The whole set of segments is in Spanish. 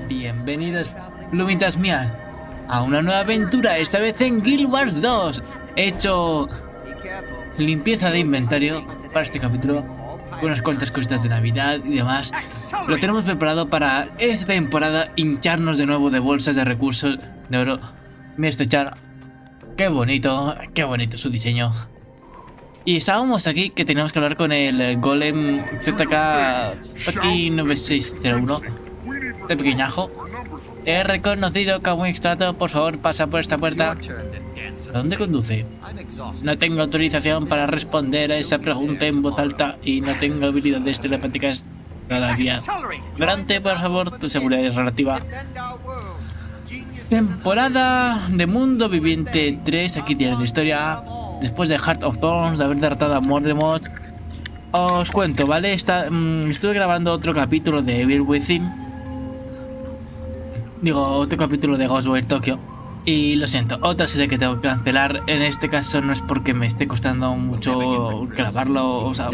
Bienvenidos, plumitas mías, a una nueva aventura, esta vez en Guild Wars 2. He hecho limpieza de inventario para este capítulo, con unas cuantas cositas de Navidad y demás. Lo tenemos preparado para esta temporada hincharnos de nuevo de bolsas de recursos de oro. Mira este char, qué bonito su diseño. Y estábamos aquí que teníamos que hablar con el golem ZK-9601 de pequeñajo. He reconocido como un extrato, por favor pasa por esta puerta. ¿A dónde conduce? No tengo autorización para responder a esa pregunta en voz alta y no tengo habilidades telepáticas todavía. Garante, por favor, tu seguridad relativa. Temporada de Mundo Viviente 3, aquí tienes la historia. Después de Heart of Thorns, de haber derrotado a Mordemort, os cuento, ¿vale? Estuve grabando otro capítulo de Evil Within. Digo, otro capítulo de Ghostwire Tokyo. Y lo siento, otra serie que tengo que cancelar. En este caso no es porque me esté costando mucho grabarlo, o sea,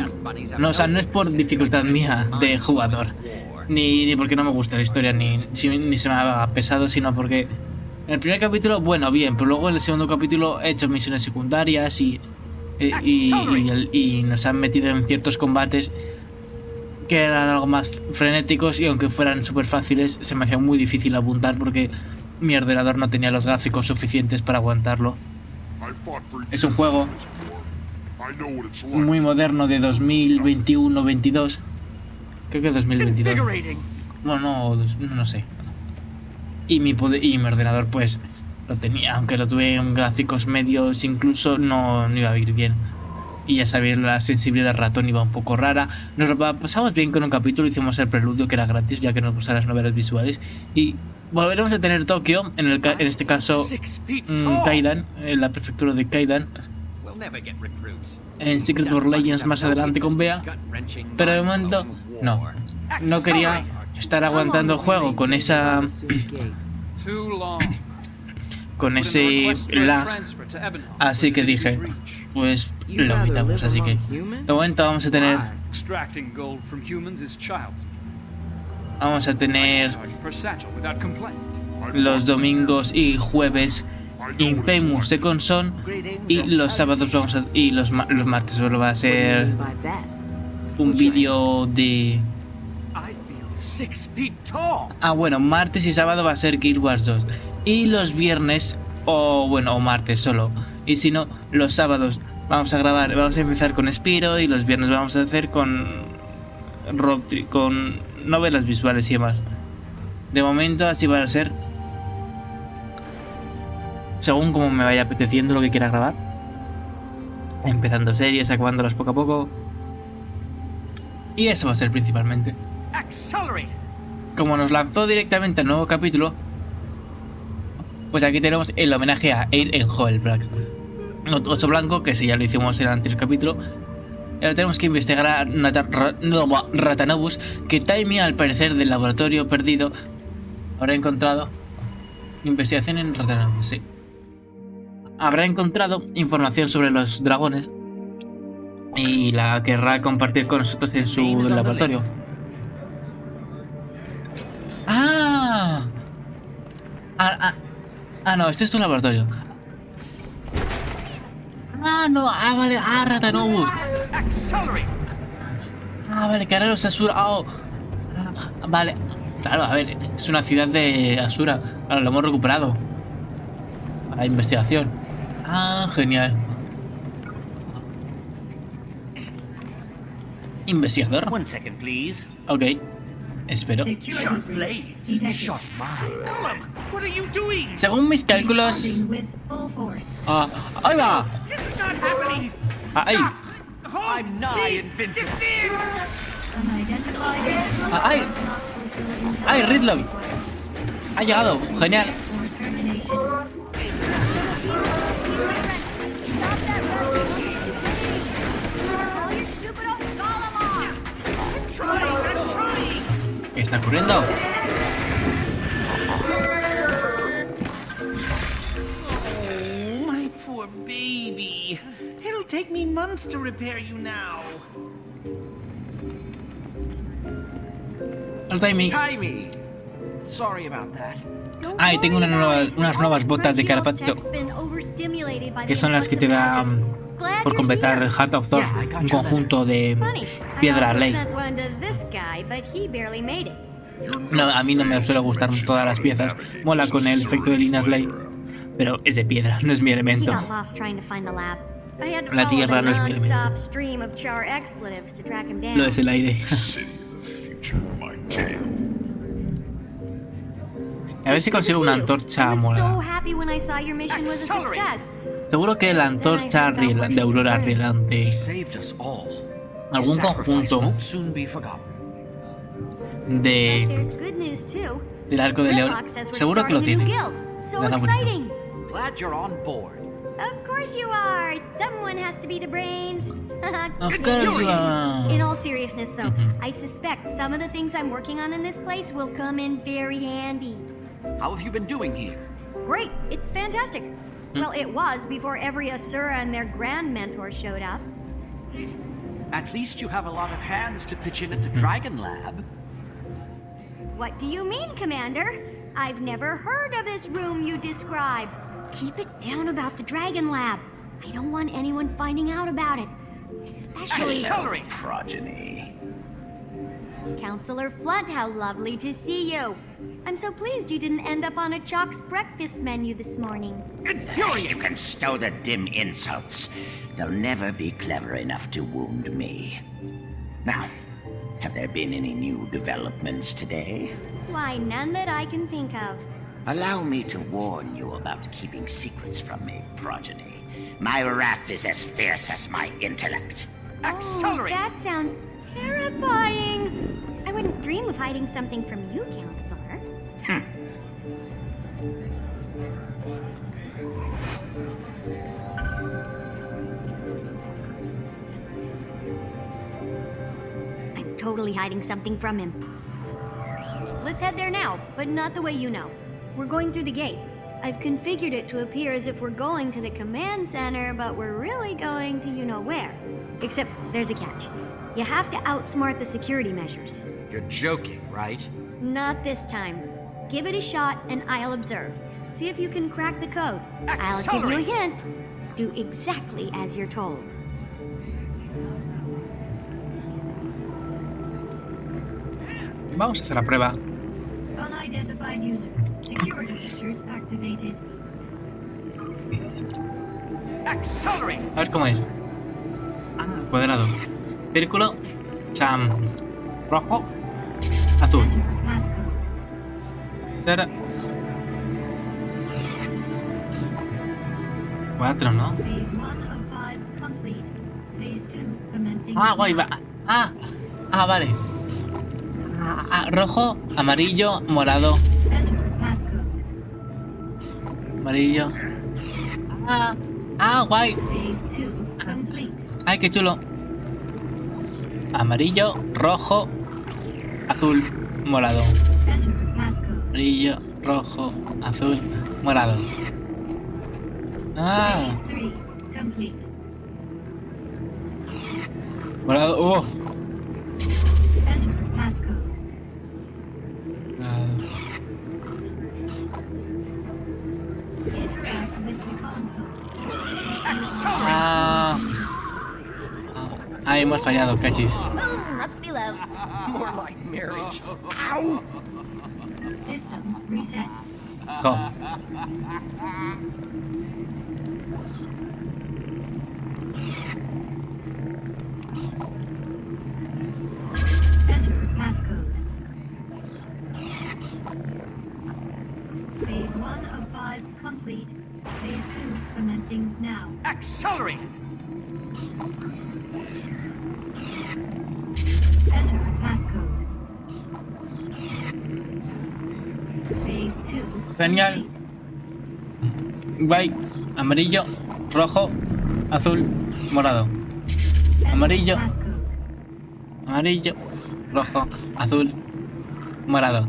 no es por dificultad mía de jugador, ni porque no me gusta la historia, ni se me ha pesado, sino porque en el primer capítulo, bueno, bien, pero luego en el segundo capítulo he hecho misiones secundarias y nos han metido en ciertos combates que eran algo más frenéticos, y aunque fueran súper fáciles, se me hacía muy difícil apuntar porque mi ordenador no tenía los gráficos suficientes para aguantarlo. Es un juego muy moderno de 2021-22. Creo que 2022. Bueno, no sé. Y mi ordenador pues lo tenía, aunque lo tuve en gráficos medios incluso, no iba a ir bien. Y ya sabéis, la sensibilidad del ratón iba un poco rara. Nos lo pasamos bien con un capítulo, hicimos el preludio que era gratis ya que nos gustan las novelas visuales. Y volveremos a tener Tokio, en este caso Kaidan, la prefectura de Kaidan, en Secret War Legends más adelante con Bea. Pero de momento no quería estar aguantando el juego con esa con ese lag, así que dije, pues lo quitamos. Así que de momento vamos a tener los domingos y jueves Infamous Second Son, y los sábados los martes solo va a ser un vídeo de bueno, martes y sábado va a ser Guild Wars 2, y los viernes o martes solo, y si no, los sábados vamos a empezar con Spiro, y los viernes vamos a hacer con novelas visuales y demás. De momento así va a ser, según como me vaya apeteciendo lo que quiera grabar, empezando series, acabándolas poco a poco, y eso va a ser principalmente. Como nos lanzó directamente al nuevo capítulo, pues aquí tenemos el homenaje a Air en Black, 8 blanco, que si ya lo hicimos en el anterior capítulo. Y ahora tenemos que investigar a Ratanobus, que Tyria, al parecer del laboratorio perdido, habrá encontrado investigación en Ratanobus, sí. Habrá encontrado información sobre los dragones y la querrá compartir con nosotros en su laboratorio. No, este es tu laboratorio. Vale, Ratanobus. Vale, que ahora los Asura. Vale, claro, a ver, es una ciudad de Asura. Ahora lo hemos recuperado para investigación. Genial. Investigador. Ok, espero. Según mis cálculos, ¡ahí va! ¡Ahí! ¡Ay, Ridlock! Ha llegado, genial. ¿Está corriendo? Oh, my poor baby. It'll take me months to repair you now. Timmy. Sorry about that. Ah, y tengo unas nuevas botas de carpaccio, que son las que te dan por completar Heart of Thor, un conjunto de piedra ley. No, a mí no me suele gustar todas las piezas. Mola con el efecto de líneas ley, pero es de piedra, no es mi elemento. La tierra no es mi elemento. Lo es el aire. A ver si consigo una antorcha morada. Seguro que la antorcha de aurora rielante, algún conjunto del arco de león, seguro que lo tiene. Of course you are. Someone has to be the brains. Of course you are. In all seriousness, though, I suspect some of the things I'm working on in this place will come in very handy. How have you been doing here? Great. It's fantastic. Well, it was before every Asura and their grand mentor showed up. At least you have a lot of hands to pitch in at the Dragon Lab. What do you mean, Commander? I've never heard of this room you describe. Keep it down about the Dragon Lab. I don't want anyone finding out about it. Especially... Accelerate! Progeny. Counselor Flunt, how lovely to see you. I'm so pleased you didn't end up on a Chalk's breakfast menu this morning. You can stow the dim insults. They'll never be clever enough to wound me. Now, have there been any new developments today? Why, none that I can think of. Allow me to warn you about keeping secrets from me, progeny. My wrath is as fierce as my intellect. Accelerate! Oh, that sounds terrifying. I wouldn't dream of hiding something from you, Counselor. I'm totally hiding something from him. Let's head there now, but not the way you know. We're going through the gate. I've configured it to appear as if we're going to the command center, but we're really going to you-know-where. Except there's a catch. You have to outsmart the security measures. You're joking, right? Not this time. Give it a shot and I'll observe. See if you can crack the code. I'll give you a hint. Do exactly as you're told. Vamos a hacer la prueba. Unidentified user. Security features activated. Accelerate! A ver cómo es. Cuadrado. Círculo. Rojo. Azul. Tierra. 4, ¿no? Ah, guay, va. Vale. Rojo, amarillo, morado. Amarillo. Guay. Ay, qué chulo. Amarillo, rojo, azul, morado. Amarillo, rojo, azul, morado. Morado. Hemos fallado, cachis. Must be love. More like marriage. Ow! System reset. Jo. Enter passcode. Phase 1 of 5 complete. Phase 2 commencing now. Accelerate! Enter passcode. Phase 2. Genial. Guay. Amarillo, rojo, azul, morado. Amarillo, amarillo, rojo, azul, Morado.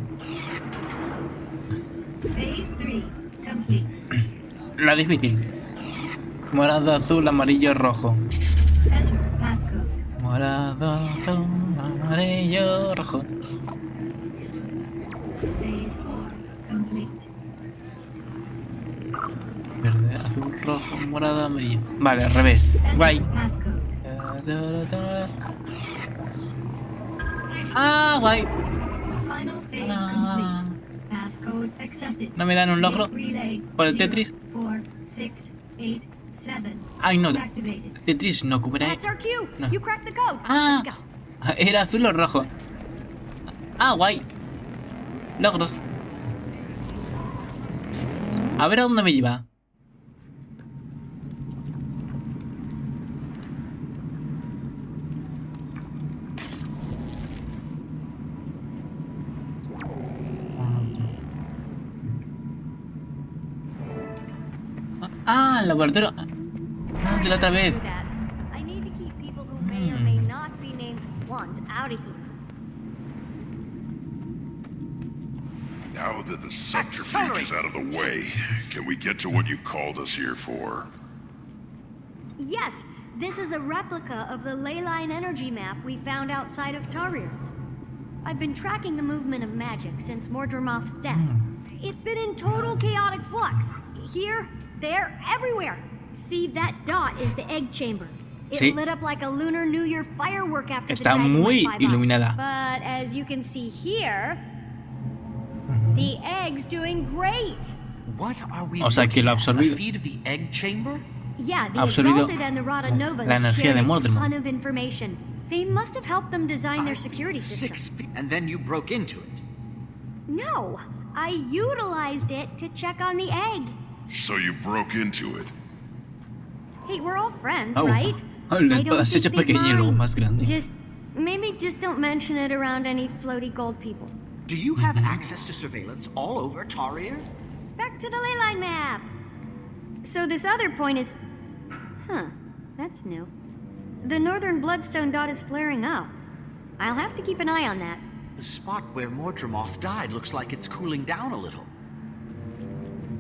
Phase 3 complete. La difícil. Morado, azul, amarillo, rojo. Enter passcode. Morado, azul, amarillo, rojo. Phase 4 complete. Verde, azul, rojo, morado, amarillo. Vale, al revés. Guay. Passcode. Ah, guay. Final phase complete. Passcode accepted. ¿No me dan un logro Relay por el Tetris? 4, 6, 8, 7. Ay, no. Activated. Tetris no cubre. That's our cue. No. You cracked the code. Ah, Let's go. era azul o rojo. Ah, guay. Logros. A ver a dónde me lleva. Ah, el laboratorio. Ah, de la otra vez. I need to keep people who may or may not be named want out of here. Now that the subterfuge is out of the way, can we get to what you called us here for? Yes, this is a replica of the ley line energy map we found outside of Tyria. I've been tracking the movement of magic since Mordremoth's death. It's been in total chaotic flux. Here, there, everywhere. See, that dot is the egg chamber. It Sí. lit up like a Lunar New Year firework after Está the dragon muy went bye-bye. iluminada. But as you can see here, the egg's doing great. What are we O sea, que looking lo ha at? absorbido. A feed of the egg chamber? Yeah, the Ha absorbido Exalted and the Rata Novans la energía shared de a Mordremoth. ton of information. They must have helped them design their security system. 6 feet. And then you broke into it. No, I utilized it to check on the egg. So you broke into it. Hey, we're all friends, Oh. right? Oh, lo I don't has hecho think they'd pequeño y luego mind. más grande. Maybe just don't mention it around any floaty gold people. Do you have access to surveillance all over Tyria? Back to the ley line map. So this other point is... Huh, that's new. The northern bloodstone dot is flaring up. I'll have to keep an eye on that. The spot where Mordremoth died looks like it's cooling down a little.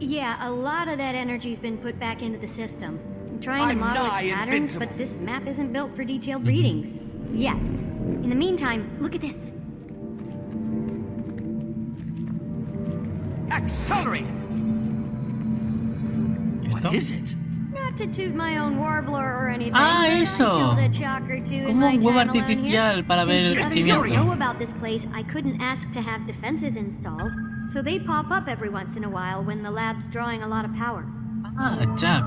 Yeah, a lot of that energy's been put back into the system. I'm trying to I'm model nigh its patterns, invincible. but this map isn't built for detailed readings. Yet. In the meantime, look at this. Accelerate! ¿Esto? What is it? Not to toot my own warbler or anything, Ah, but eso. I killed a chalk or two in Como my un huevo time alone artificial here. para ver Since el the others crecimiento. don't know about this place, I couldn't ask to have defenses installed, so they pop up every once in a while when the lab's drawing a lot of power. Ah, Chuck.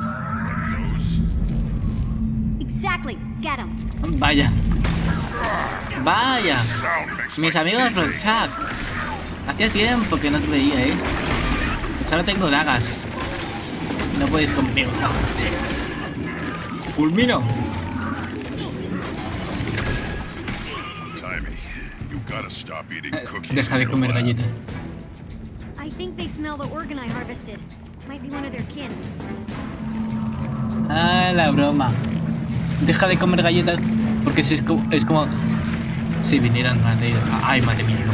Exactly, get 'em. Vaya. Vaya. Sound makes Mis like amigos TV. los Chuck. Hacía tiempo que no os veía, Pues ahora tengo dagas. No podéis conmigo. Fulmino. Timmy, you gotta stop eating cookies. Deja in de your comer lab. galletas. I think they smell the organ I harvested. Might be one of their kin. Ah, la broma. Deja de comer galletas porque si es como si vinieran a reír. Ay, madre mía, no.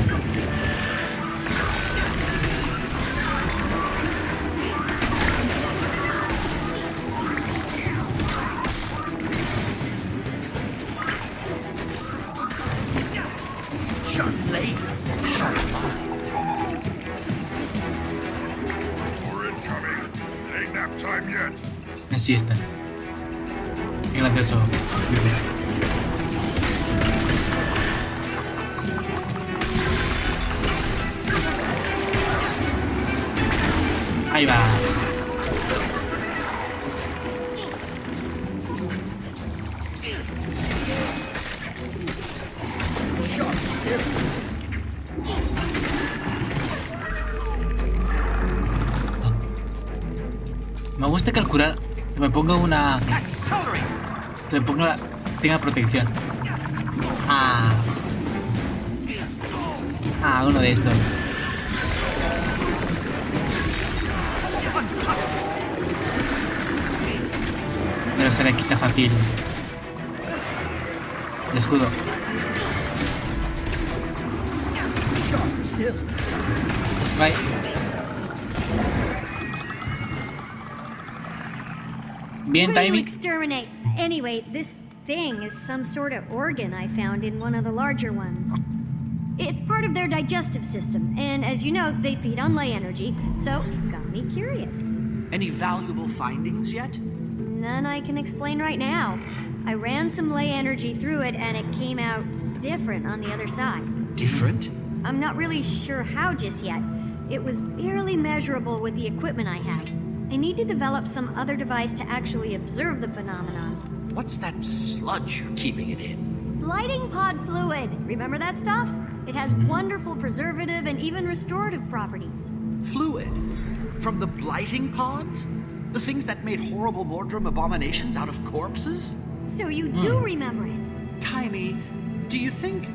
Sharp blades, sharp mind. We're incoming. It ain't nap time yet. Así está. Qué gracioso. Ahí va. Sharp still. Me gusta calcular que me ponga una... Accelerate! Que me ponga... Tenga protección. Ah. Ah, uno de estos. Pero se le quita fácil. El escudo. Sharp still. Bye. Bien, Who do you timing. exterminate? Anyway, this thing is some sort of organ I found in one of the larger ones. It's part of their digestive system, and as you know, they feed on ley energy, so it got me curious. Any valuable findings yet? None I can explain right now. I ran some ley energy through it, and it came out different on the other side. Different? I'm not really sure how just yet. It was barely measurable with the equipment I have. I need to develop some other device to actually observe the phenomenon. What's that sludge you're keeping it in? Blighting pod fluid. Remember that stuff? It has wonderful preservative and even restorative properties. Fluid? From the blighting pods? The things that made horrible boardroom abominations out of corpses? So you do remember it. Tiny, do you think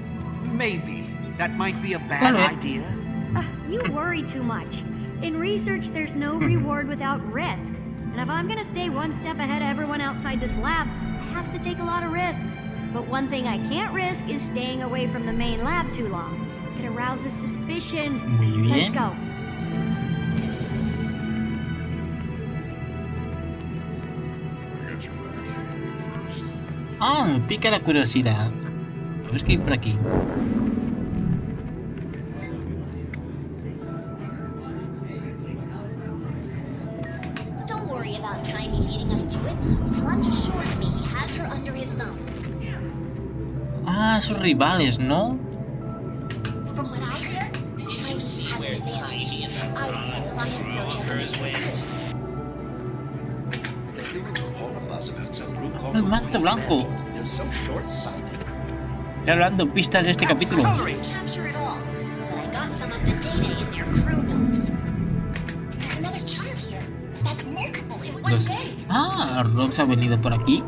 maybe that might be a bad idea? You worry too much. In research, there's no reward without risk. And if I'm gonna stay one step ahead of everyone outside this lab, I have to take a lot of risks. But one thing I can't risk is staying away from the main lab too long. It arouses suspicion. Muy bien. Let's go. I got your back. First. Ah, me pica la curiosidad. A ver qué hay por aquí. Don't worry about Tiny leading us to it. Flunch assures me he has her under his thumb. Ah, sus rivales, ¿no? From what I heard, Tiny has an advantage. I was a lion El manto blanco. Claro, dando pistas de este capítulo. capture it all, but I got some of the data in their crew notes. Another chart here. That's multiple in one day. Ah, Rox ha venido por aquí.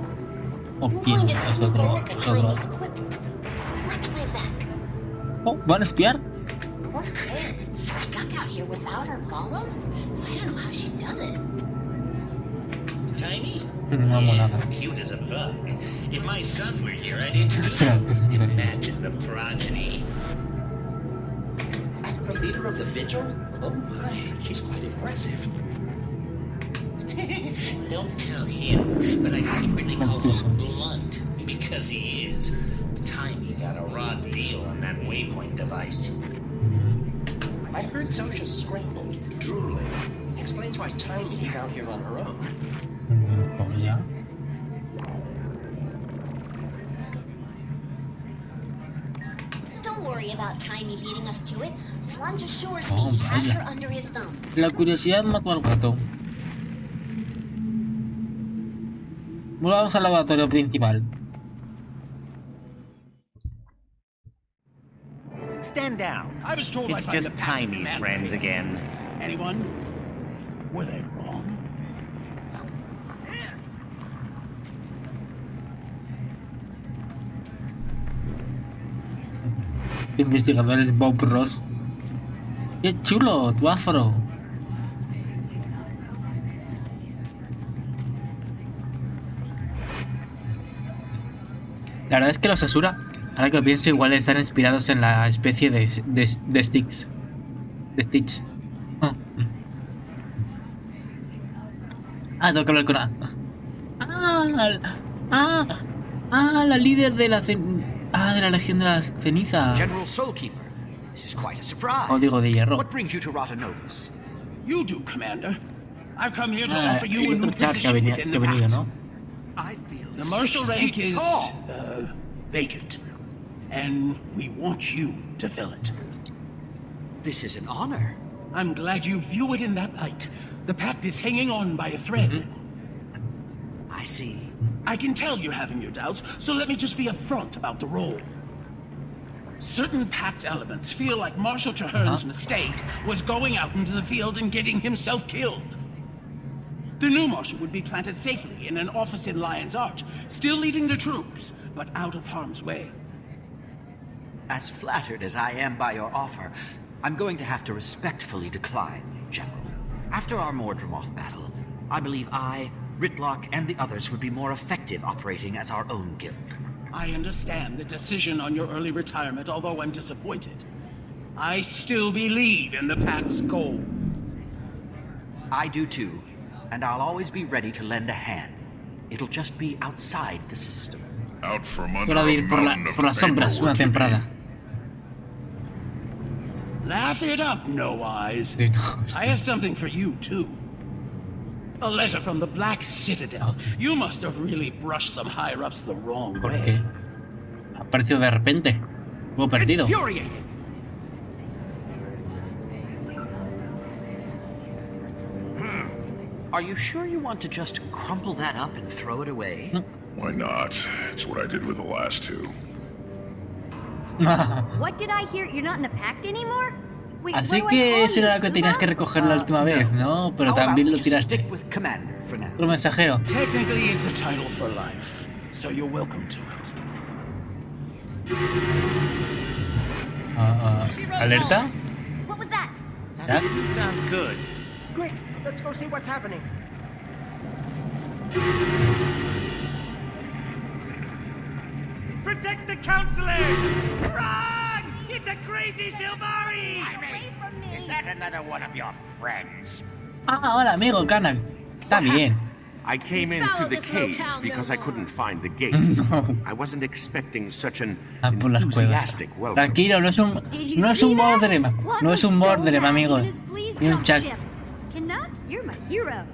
¿O quién es otro? Es otro. Watch my back. Oh, ¿van a espiar? Look there. Stuck out here without her golem? I don't know how she does it. Tiny? No amo nada. Cute as a bug. If my son were here, I'd introduce him. Imagine the progeny. The leader of the Vigil? Oh my, she's quite impressive. Don't tell him, but I really call him blunt, because he is. Tiny got a raw deal on that waypoint device. I heard Zosha scrambled, drooling. Explains why Tiny is out here on her own. Oh, ya. Don't worry about Tiny leading us to it. Flunch assures Oh, me he has vaya. her under his thumb. La curiosidad mató al gato. Volvamos al laboratorio principal. Stand down. I was told It's I'd find just the path to Tiny's command friends grade. again. Anyone? Were they wrong? Investigadores Bob Ross. ¡Qué chulo! Tu afro. La verdad es que los Asura, ahora que lo pienso, igual están inspirados en la especie de Stitch. De Stitch. Tengo que hablar con la líder de la de la Legión de las Cenizas. General Soulkeeper. This is quite a surprise. Código de hierro. What brings you to Rotonovus? You do, Commander. I've come here to offer you a El new otro chat que ha position venido, within que the ha venido, pact. ¿no? I feel The marshal 6 rank feet is tall. vacant, and we want you to fill it. This is an honor. I'm glad you view it in that light. The pact is hanging on by a thread. I see. I can tell you're having your doubts, so let me just be upfront about the role. Certain pact elements feel like Marshal Traherne's mistake was going out into the field and getting himself killed. The new Marshal would be planted safely in an office in Lion's Arch, still leading the troops, but out of harm's way. As flattered as I am by your offer, I'm going to have to respectfully decline, General. After our Mordremoth battle, I believe I, Ritlock, and the others would be more effective operating as our own guild. I understand the decision on your early retirement, although I'm disappointed. I still believe in the Pact's goal. I do too, and I'll always be ready to lend a hand. It'll just be outside the system. Out from under Hora de a ir mountain of por las sombras una paperwork, you temporada. Laugh it up, No Eyes. Sí, no. I have something for you, too. A letter from the Black Citadel. You must have really brushed some higher-ups the wrong ¿Por way. qué? Ha aparecido de repente. Hubo perdido. Infuriated! Are you sure you want to just crumple that up and throw it away? Why not? It's what I did with the last two. What did I hear? You're not in the pact anymore? Wait, Así what do I que call eso era you? lo que tenías que recoger la última vez, ¿no? Pero también lo Just tiraste. stick with Commander for now. Otro mensajero. Technically, it's a title for life, so you're welcome to it. ¿Alerta? What was that? ¿Ya? Sound good. Quick, let's go see what's happening. Protect the counselors! Run! It's a crazy Silvari! Away from me! Is that another one of your friends? Ah, hola amigo, Kanak. Está bien. I came in through the caves because I couldn't find the gate. No. I wasn't expecting such an Ah, por las cuevas. enthusiastic welcome. Tranquilo, no es un Mordrem. No es un Mordrem, amigos. Ni un chat. Canuck, you're my hero.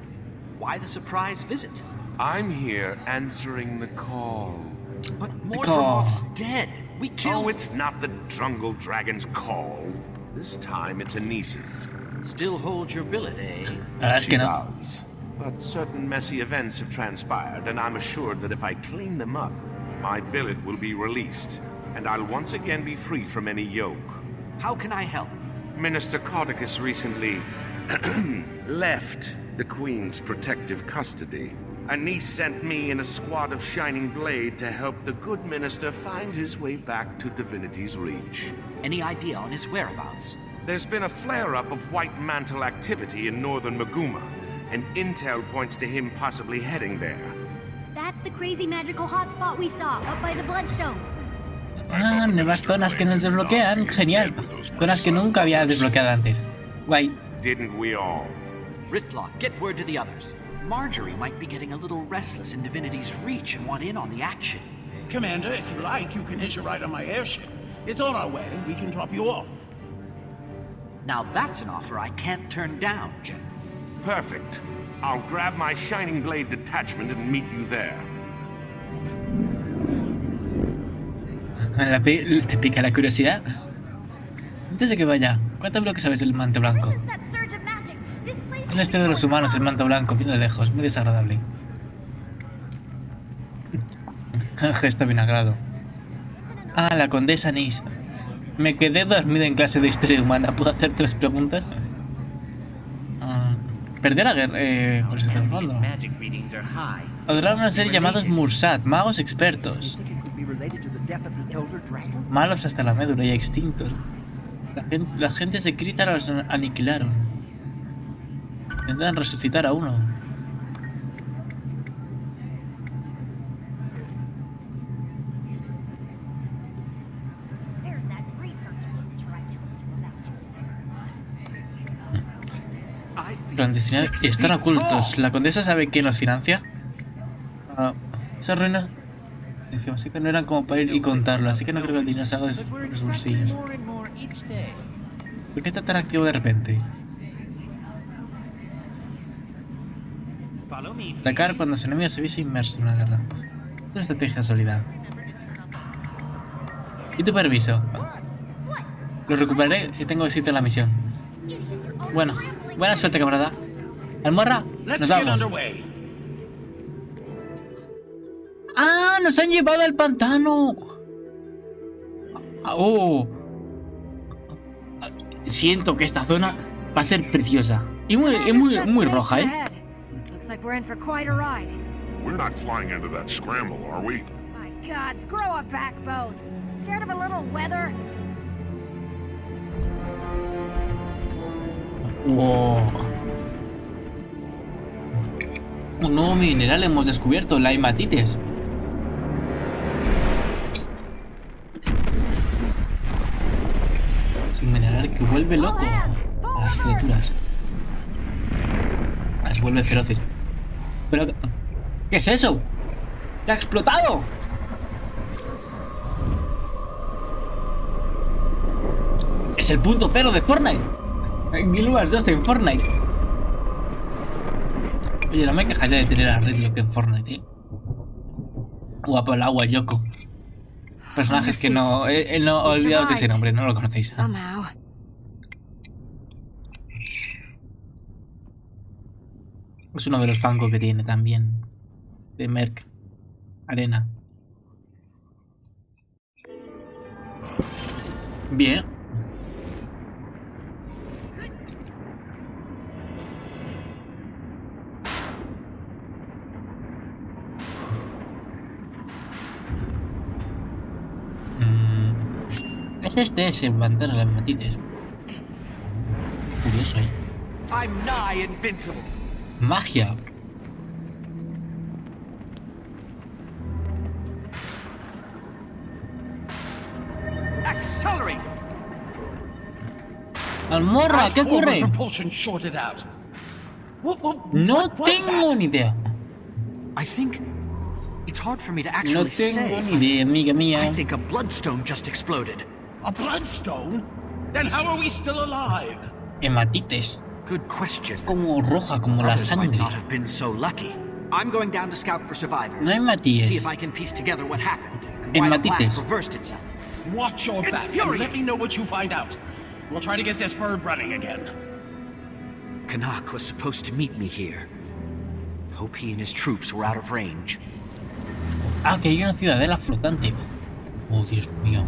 Why the surprise visit? I'm here answering the call. But Mordremoth's dead. We Oh, killed... it's not the Drungle Dragon's call. This time it's Anice's. Still hold your billet, eh? La verdad es que no. does. But certain messy events have transpired, and I'm assured that if I clean them up, my billet will be released, and I'll once again be free from any yoke. How can I help? Minister Cordicus recently left the Queen's protective custody. Anice sent me and a squad of Shining Blade to help the good minister find his way back to Divinity's Reach. Any idea on his whereabouts? There's been a flare-up of White Mantle activity in northern Maguma, and intel points to him possibly heading there. That's the crazy magical hotspot we saw up by the Bloodstone. Ah, nuevas zonas que nos desbloquean. Genial. Zonas que nunca había desbloqueado antes. Guay. Didn't we all? Ritlock, get word to the others. Marjorie might be getting a little restless in Divinity's Reach and want in on the action. Commander, if you like, you can hitch a ride on my airship. It's on our way. We can drop you off. Now that's an offer I can't turn down, General. Perfect. I'll grab my Shining Blade detachment and meet you there. ¿Te pica la curiosidad? Antes de que vaya, cuéntame lo que sabes del manto blanco. Es la historia de los humanos, el manto blanco, bien de lejos, muy desagradable. Gesto bien agrado. Ah, la condesa Nis. Me quedé dormido en clase de historia humana. ¿Puedo hacer 3 preguntas? Perdió la guerra. Por ese fondo. Adoraron una serie llamados Mursat, magos expertos. Malos hasta la médula y extintos. La gente de Crita los aniquilaron. Intentan resucitar a uno. Clandestinidad y están ocultos. ¿La condesa sabe quién los financia? Esas ruinas decíamos que no eran como para ir y contarlo, así que no creo que el dinero salga de sus bolsillos. ¿Por qué está tan activo de repente? Atacar cuando su enemigo se viese inmerso en una guerra. Una estrategia sólida. ¿Y tu permiso? Lo recuperaré si tengo éxito en la misión. Bueno, buena suerte, camarada. Almorra, nos vamos. ¡Ah! ¡Nos han llevado al pantano! ¡Oh! Siento que esta zona va a ser preciosa. Y muy roja, ¿eh? Looks like we're in for quite a ride. We're not flying into that scramble, are we? My gods, grow a backbone. Scared of a little weather? Wow. Un nuevo mineral hemos descubierto, la hematites. sin mineral que vuelve loco a las criaturas. Las vuelve feroces. Pero... ¿qué es eso? ¡Te ha explotado! Es el punto cero de Fortnite. Guild Wars 2 en Fortnite. Oye, no me quejaría de tener a Redlock en Fortnite, ¿eh? Guapo el agua, Yoko. Personajes que no... no olvidaos de ese nombre, no lo conocéis. Es uno de los fangos que tiene también. De Merc. Arena. Bien. Este es el mantener las matices. Curioso, ¿eh? I'm nigh invincible. Magia. Accelerate. Almorra, ¿qué ocurre? No tengo ni idea. I think it's hard for me to No actually tengo ni say. idea, amiga I mía. think a bloodstone just exploded. A bloodstone? Then how are we still alive? Hematites. Good question. Como roja, como la Others might sangre. not have been so lucky. I'm going down to scout for survivors. No hematíes. See if I can piece together what happened and why the Hematites. blast reversed itself. Watch your back and let me know what you find out. We'll try to get this bird running again. Canuck was supposed to meet me here. Hope he and his troops were out of range. Ah, que hay una ciudadela flotante. Oh, Dios mío.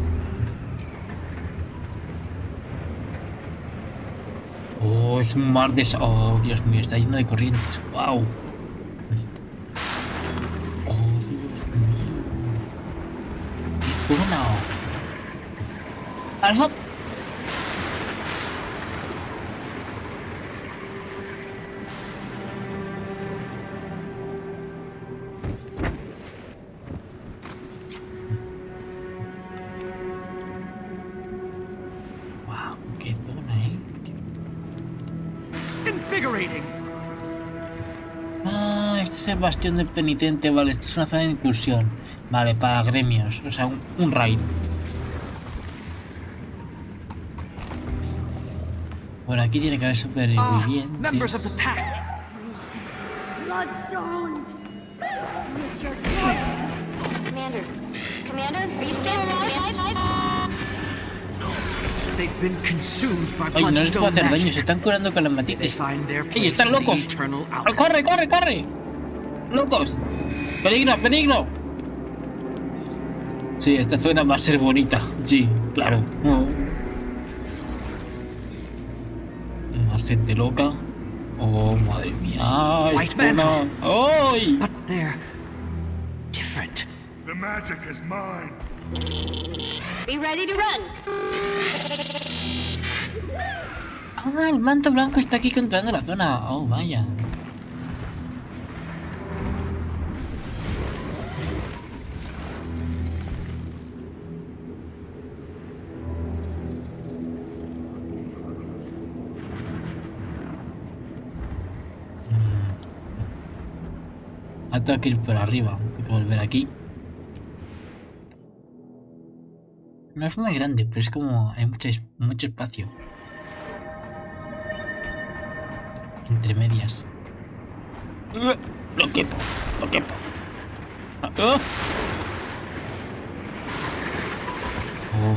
Oh, es un mar de... Oh, Dios mío, está lleno de corrientes. Wow. Oh, Dios mío. ¡Qué zona! ¡Alma! Wow, qué zona, Invigorating. Ah, este es el bastión del penitente, vale, esta es una zona de incursión. Vale, para gremios, o sea, un raid. Bueno, aquí tiene que haber supervivientes. Members of the pact. Bloodstones! Switch your course! Commander. Commander, are you still alive? They've been consumed by Ay, no les puedo bloodstone hacer daño, magic. se están curando con las They matices. find their ¡Ey, place están in the locos! eternal ¡Ah, alchemy. ¡corre, corre, corre! ¡Locos! ¡Peligro, peligro! Sí, esta zona va a ser bonita. Sí, claro. Oh. Más gente loca. Oh, madre mía. White mantle. ¡Ay! But they're different. The magic is mine. Be ready to run. Ah, el manto blanco está aquí controlando la zona. Oh, vaya. Tengo que ir por arriba. Tengo que volver aquí. No es muy grande, pero es como hay mucho espacio entre medias. Lo quepo. Oh.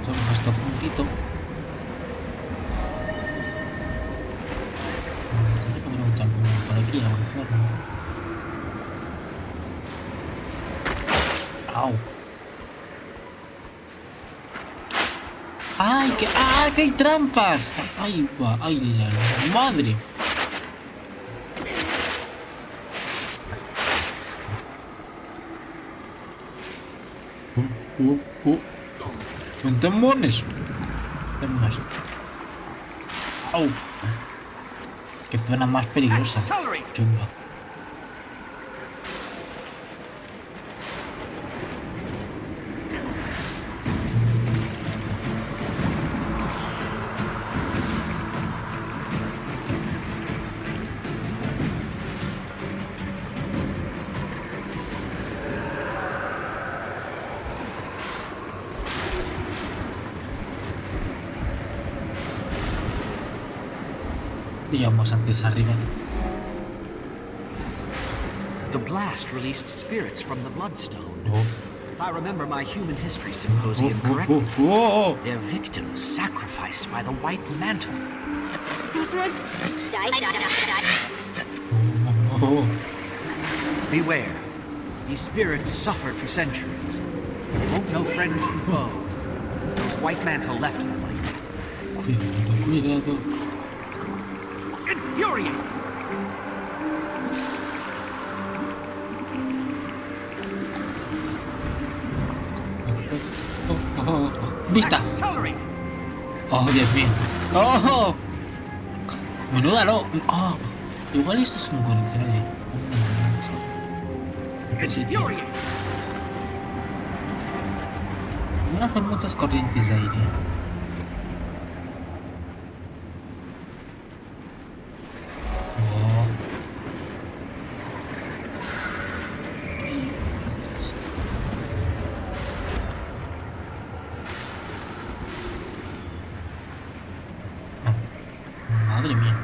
Solo hasta un puntito. Tendré que poner un camino por aquí a lo mejor, ¿no? Au. ¡Ay, que hay trampas! ¡Ay, la madre! ¡Cuántos mones! Ven más. ¡Au! Qué zona más peligrosa. Chunga. Digamos antes arriba. The blast released spirits from the Bloodstone. Oh. If I remember my human history symposium correctly, their victims sacrificed by the White Mantle. Beware. These spirits suffered for centuries. They won't know friend from foe. Those White Mantle left them like that. Cuidado. Infuriating! ¡Vista! ¡Oh, Dios mío! ¡Oh! ¡Menuda no! ¡Oh! Igual esto es un coleccionable. Van a ser muchas corrientes de aire. Madre mía.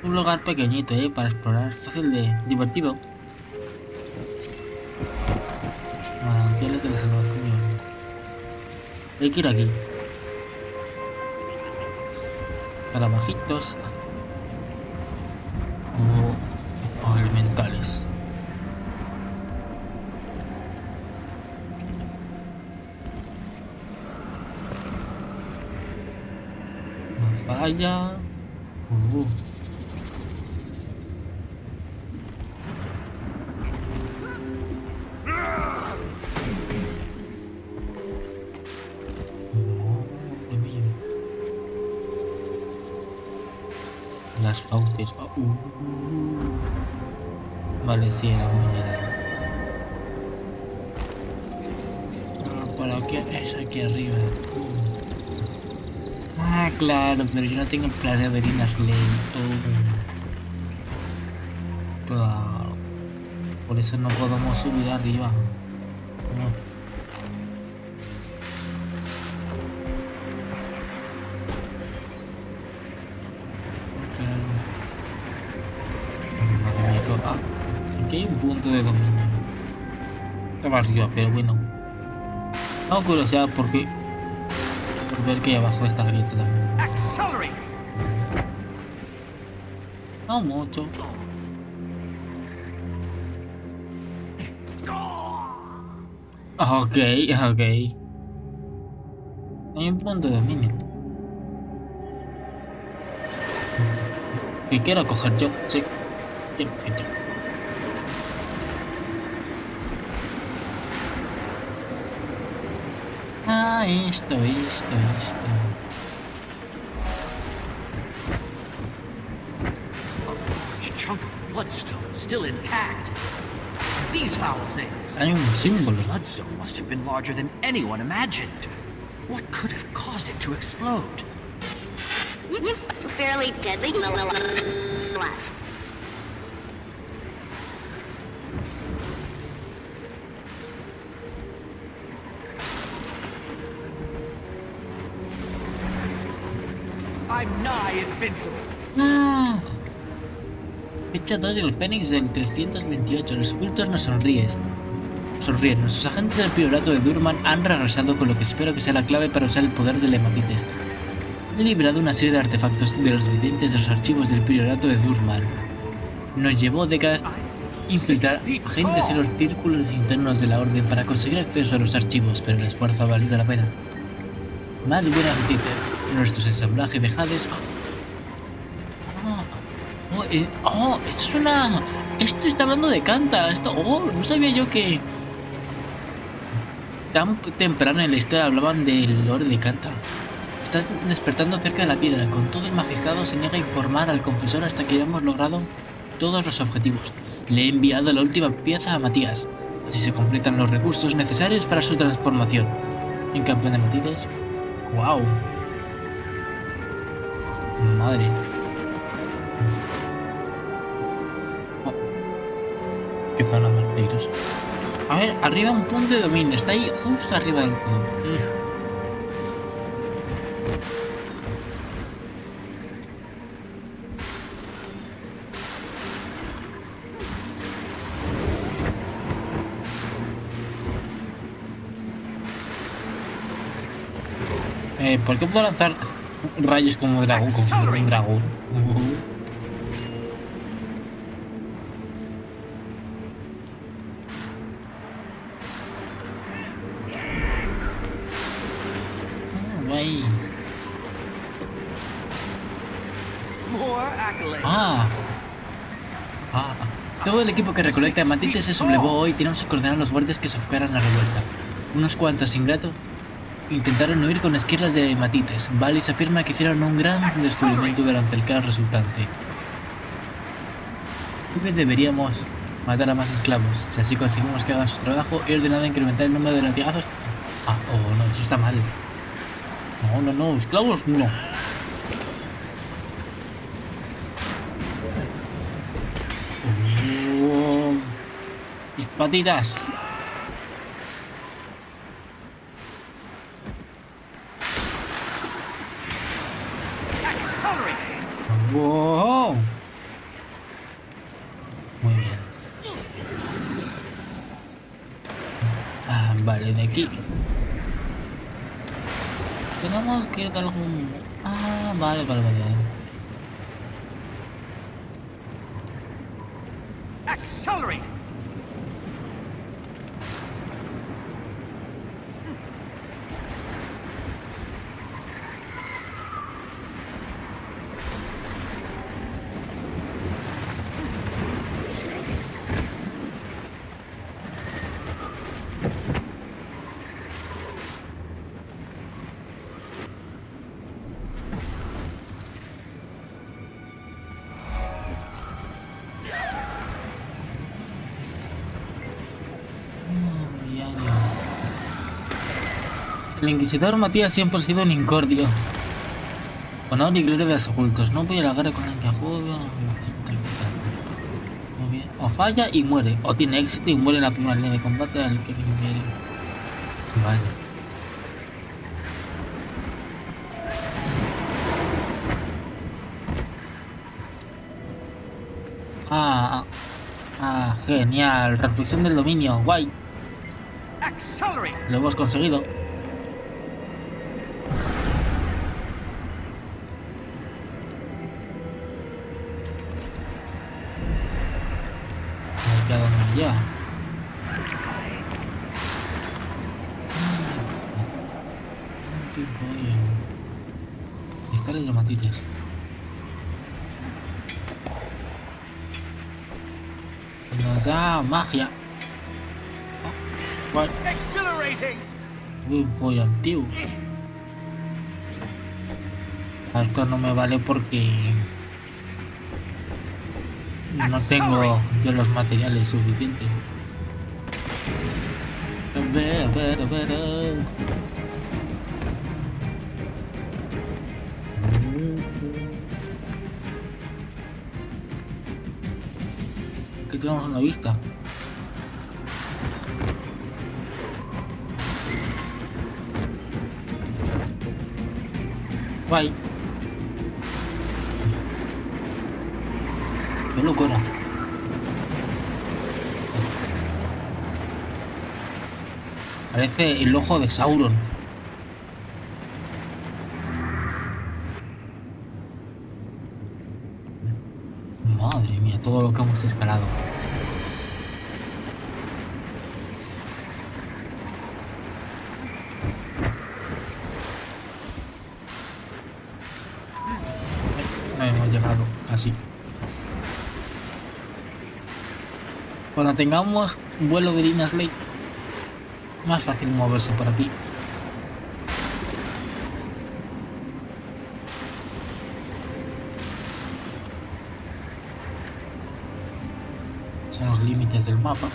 Un lugar pequeñito, para explorar, fácil de divertido. Manantiales de la salvación. Hay que ir aquí. Para bajitos. O elementales. No falla. Las fauces. Vale, sí, era muy bien. ¿Para qué es aquí arriba? Ah, claro, pero yo no tengo planeado ir a Claro. Por eso no podemos subir arriba. No. Aquí hay un punto de dominio. Estaba arriba, pero bueno. Tengo curiosidad por ver que hay abajo de esta grieta también. No mucho. Ok. Hay un punto de dominio. Que quiero coger yo, sí. Perfecto. Ah, esto. Chunk of bloodstone still intact. These foul things. Hay un símbolo. This bloodstone must have been larger than anyone imagined. What could have caused it to explode? Fairly deadly blast. I'm nigh invincible. Fecha 2 del Fénix del 328. Los ocultos nos sonríen. Nuestros agentes del priorato de Durman han regresado con lo que espero que sea la clave para usar el poder de la hematitis. He liberado una serie de artefactos de los videntes de los archivos del priorato de Durman. Nos llevó décadas infiltrar agentes en los círculos internos de la orden para conseguir acceso a los archivos, pero el esfuerzo ha valido la pena. Más buenas noticias. Nuestros ensamblajes de Hades Esto es una... Esto está hablando de Canta. No sabía yo que... Tan temprano en la historia hablaban del lore de Canta. Estás despertando cerca de la piedra. Con todo el magistrado se niega a informar al confesor hasta que hayamos logrado todos los objetivos. Le he enviado la última pieza a Matías. Así se completan los recursos necesarios para su transformación. En campeón de matices. ¡Wow! Madre. Qué zona más peligrosa. A ver, arriba un punto de dominio. Está ahí justo arriba del punto. ¿Por qué puedo lanzar rayos como dragón? Como un dragón. Todo el equipo que recolecta hematites se sublevó hoy y tenemos que ordenar a los guardias que sofocaran la revuelta. Unos cuantos ingratos intentaron huir con esquirlas de hematites. Valis afirma que hicieron un gran descubrimiento durante el caos resultante. Deberíamos matar a más esclavos. Si así conseguimos que hagan su trabajo, he ordenado incrementar el número de latigazos. No, eso está mal. No, esclavos no. Mis patitas. Wow. Muy bien. Vale, de aquí tenemos que ir a algún... vale. Accelerate. El inquisidor Matías siempre ha sido un incordio. Honor y gloria de los ocultos. No voy a la guerra con el que juega. Muy bien. O falla y muere. O tiene éxito y muere en la primera línea de combate al que viene. Vale. Genial. Reflexión del dominio. Guay. Lo hemos conseguido. Ya. Están los matites. Nos da magia. Uy, voy antiguo. Esto no me vale porque no tengo yo los materiales suficientes. A ver. Aquí tenemos una vista. Guay. ¡Qué locura! Parece el ojo de Sauron. Madre mía, todo lo que hemos escalado. No hemos llegado así. Cuando tengamos vuelo de líneas ley, más fácil moverse por aquí. Son los límites del mapa.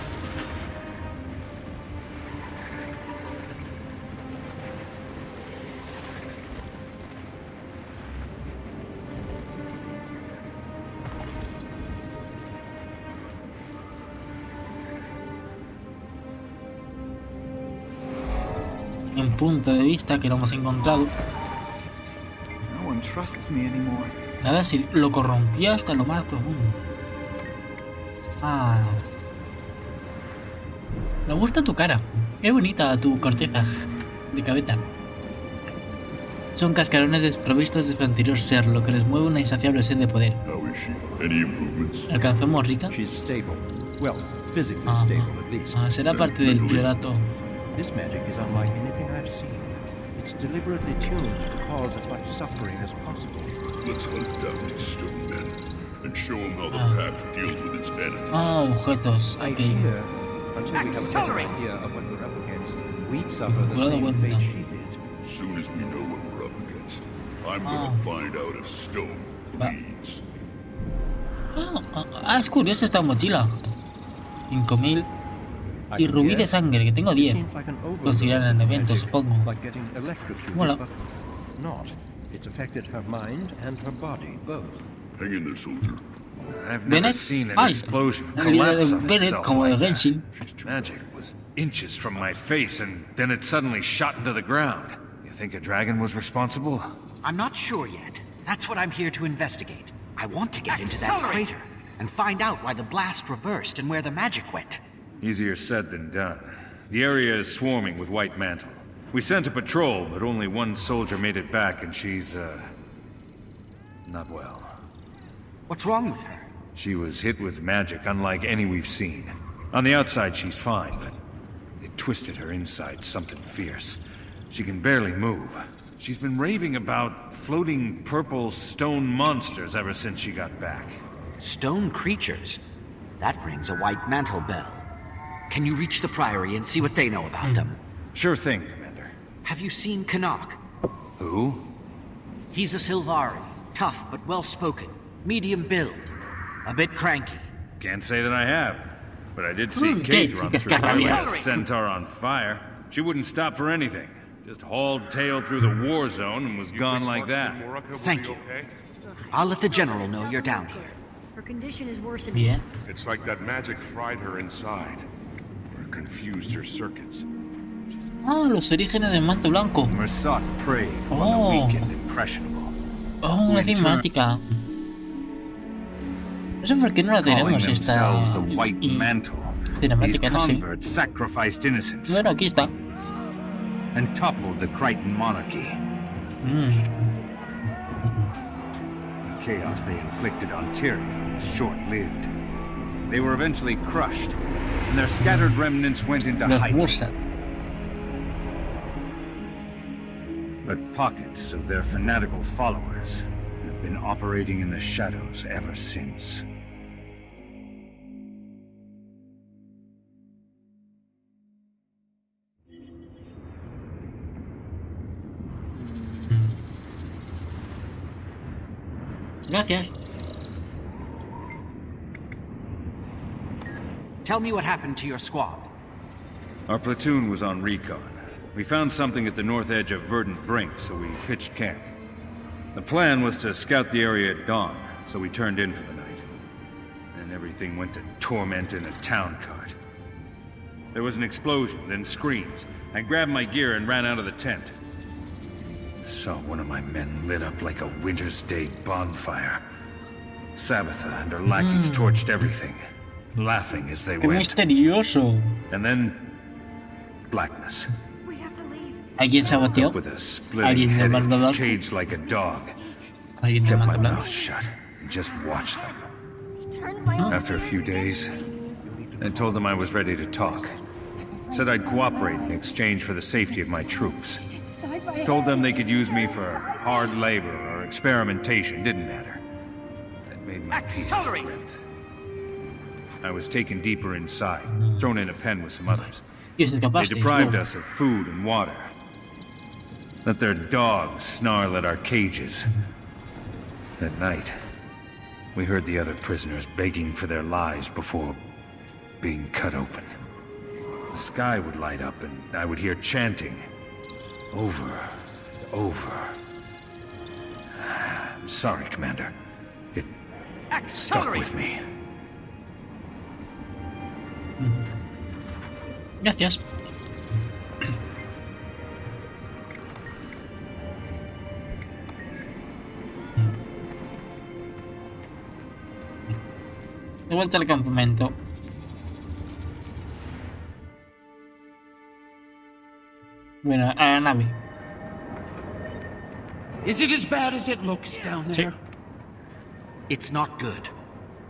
En punto de vista que lo hemos encontrado. Nada, si lo corrompió hasta lo más profundo. Ah. Me gusta tu cara. Es bonita tu corteza de cabeza. Son cascarones desprovistos de su anterior ser, lo que les mueve una insaciable sed de poder. ¿Alcanzó Morrica? Será parte del priorato. This magic is unlike anything I've seen. It's deliberately tuned to cause as much suffering as possible. Let's hunt down these stone men and show them how the pact deals with its enemies. Objetos. I fear, until we have a better idea of what we're up against, we'd suffer the same fate she did. As soon as we know what we're up against, I'm gonna find out if stone bleeds. Es curiosa esta mochila. 5000. Y rubí de sangre, que tengo 10. Conseguirán en el evento, supongo. Mola. I've never seen an explosion collapse on itself like that. Magic was inches from my face, and then it suddenly shot into the ground. You think a dragon was responsible? I'm not sure yet. That's what I'm here to investigate. I want to get into that crater and find out why the blast reversed and where the magic went. Easier said than done. The area is swarming with White Mantle. We sent a patrol, but only one soldier made it back, and she's, not well. What's wrong with her? She was hit with magic unlike any we've seen. On the outside, she's fine, but it twisted her inside something fierce. She can barely move. She's been raving about floating purple stone monsters ever since she got back. Stone creatures? That rings a White Mantle bell. Can you reach the Priory and see what they know about them? Sure thing, Commander. Have you seen Canuck? Who? He's a Sylvari. Tough but well-spoken. Medium build. A bit cranky. Can't say that I have. But I did see Kate run through a centaur on fire. She wouldn't stop for anything. Just hauled tail through the war zone and was gone like that. Thank you. I'll let the General know you're down here. Her condition is worsening. Bien. It's like that magic fried her inside. Or confused her circuits. Los orígenes del manto blanco. Mersat prey on the weak and impressionable. Una cinemática. No sé por qué no la tenemos esta the White Mantle. cinemática, These no sé. converts sacrificed innocents Bueno, aquí está. and toppled the Crichton monarchy. The chaos they inflicted on Tyria was short-lived. They were eventually crushed, and their scattered remnants went into hiding. But pockets of their fanatical followers have been operating in the shadows ever since. Gracias. Tell me what happened to your squad. Our platoon was on recon. We found something at the north edge of Verdant Brink, so we pitched camp. The plan was to scout the area at dawn, so we turned in for the night. And everything went to torment in a town cart. There was an explosion, then screams. I grabbed my gear and ran out of the tent. Saw one of my men lit up like a winter's day bonfire. Sabbatha and her lackeys torched everything, laughing as they Qué went. misterioso. And then, blackness. ¿Alguien saboteó? With a splitting ¿Alguien del headache, mando blanco? caged like a dog. ¿Alguien del Kept my mando blanco? mouth shut and just watched them. Turned my own After a few days, I told them I was ready to talk. Said I'd cooperate in exchange for the safety of my troops. Told them they could use me for hard labor or experimentation, didn't matter. That made my teeth grit. I was taken deeper inside, thrown in a pen with some others. Y es They incapaz de deprived us of food and water. Let their dogs snarl at our cages. That night, we heard the other prisoners begging for their lives before being cut open. The sky would light up and I would hear chanting. Over and over. I'm sorry, Commander. It stuck with me. Gracias. De vuelta al campamento. Bueno, a la nave. Is it as bad as it looks down there? It's not good.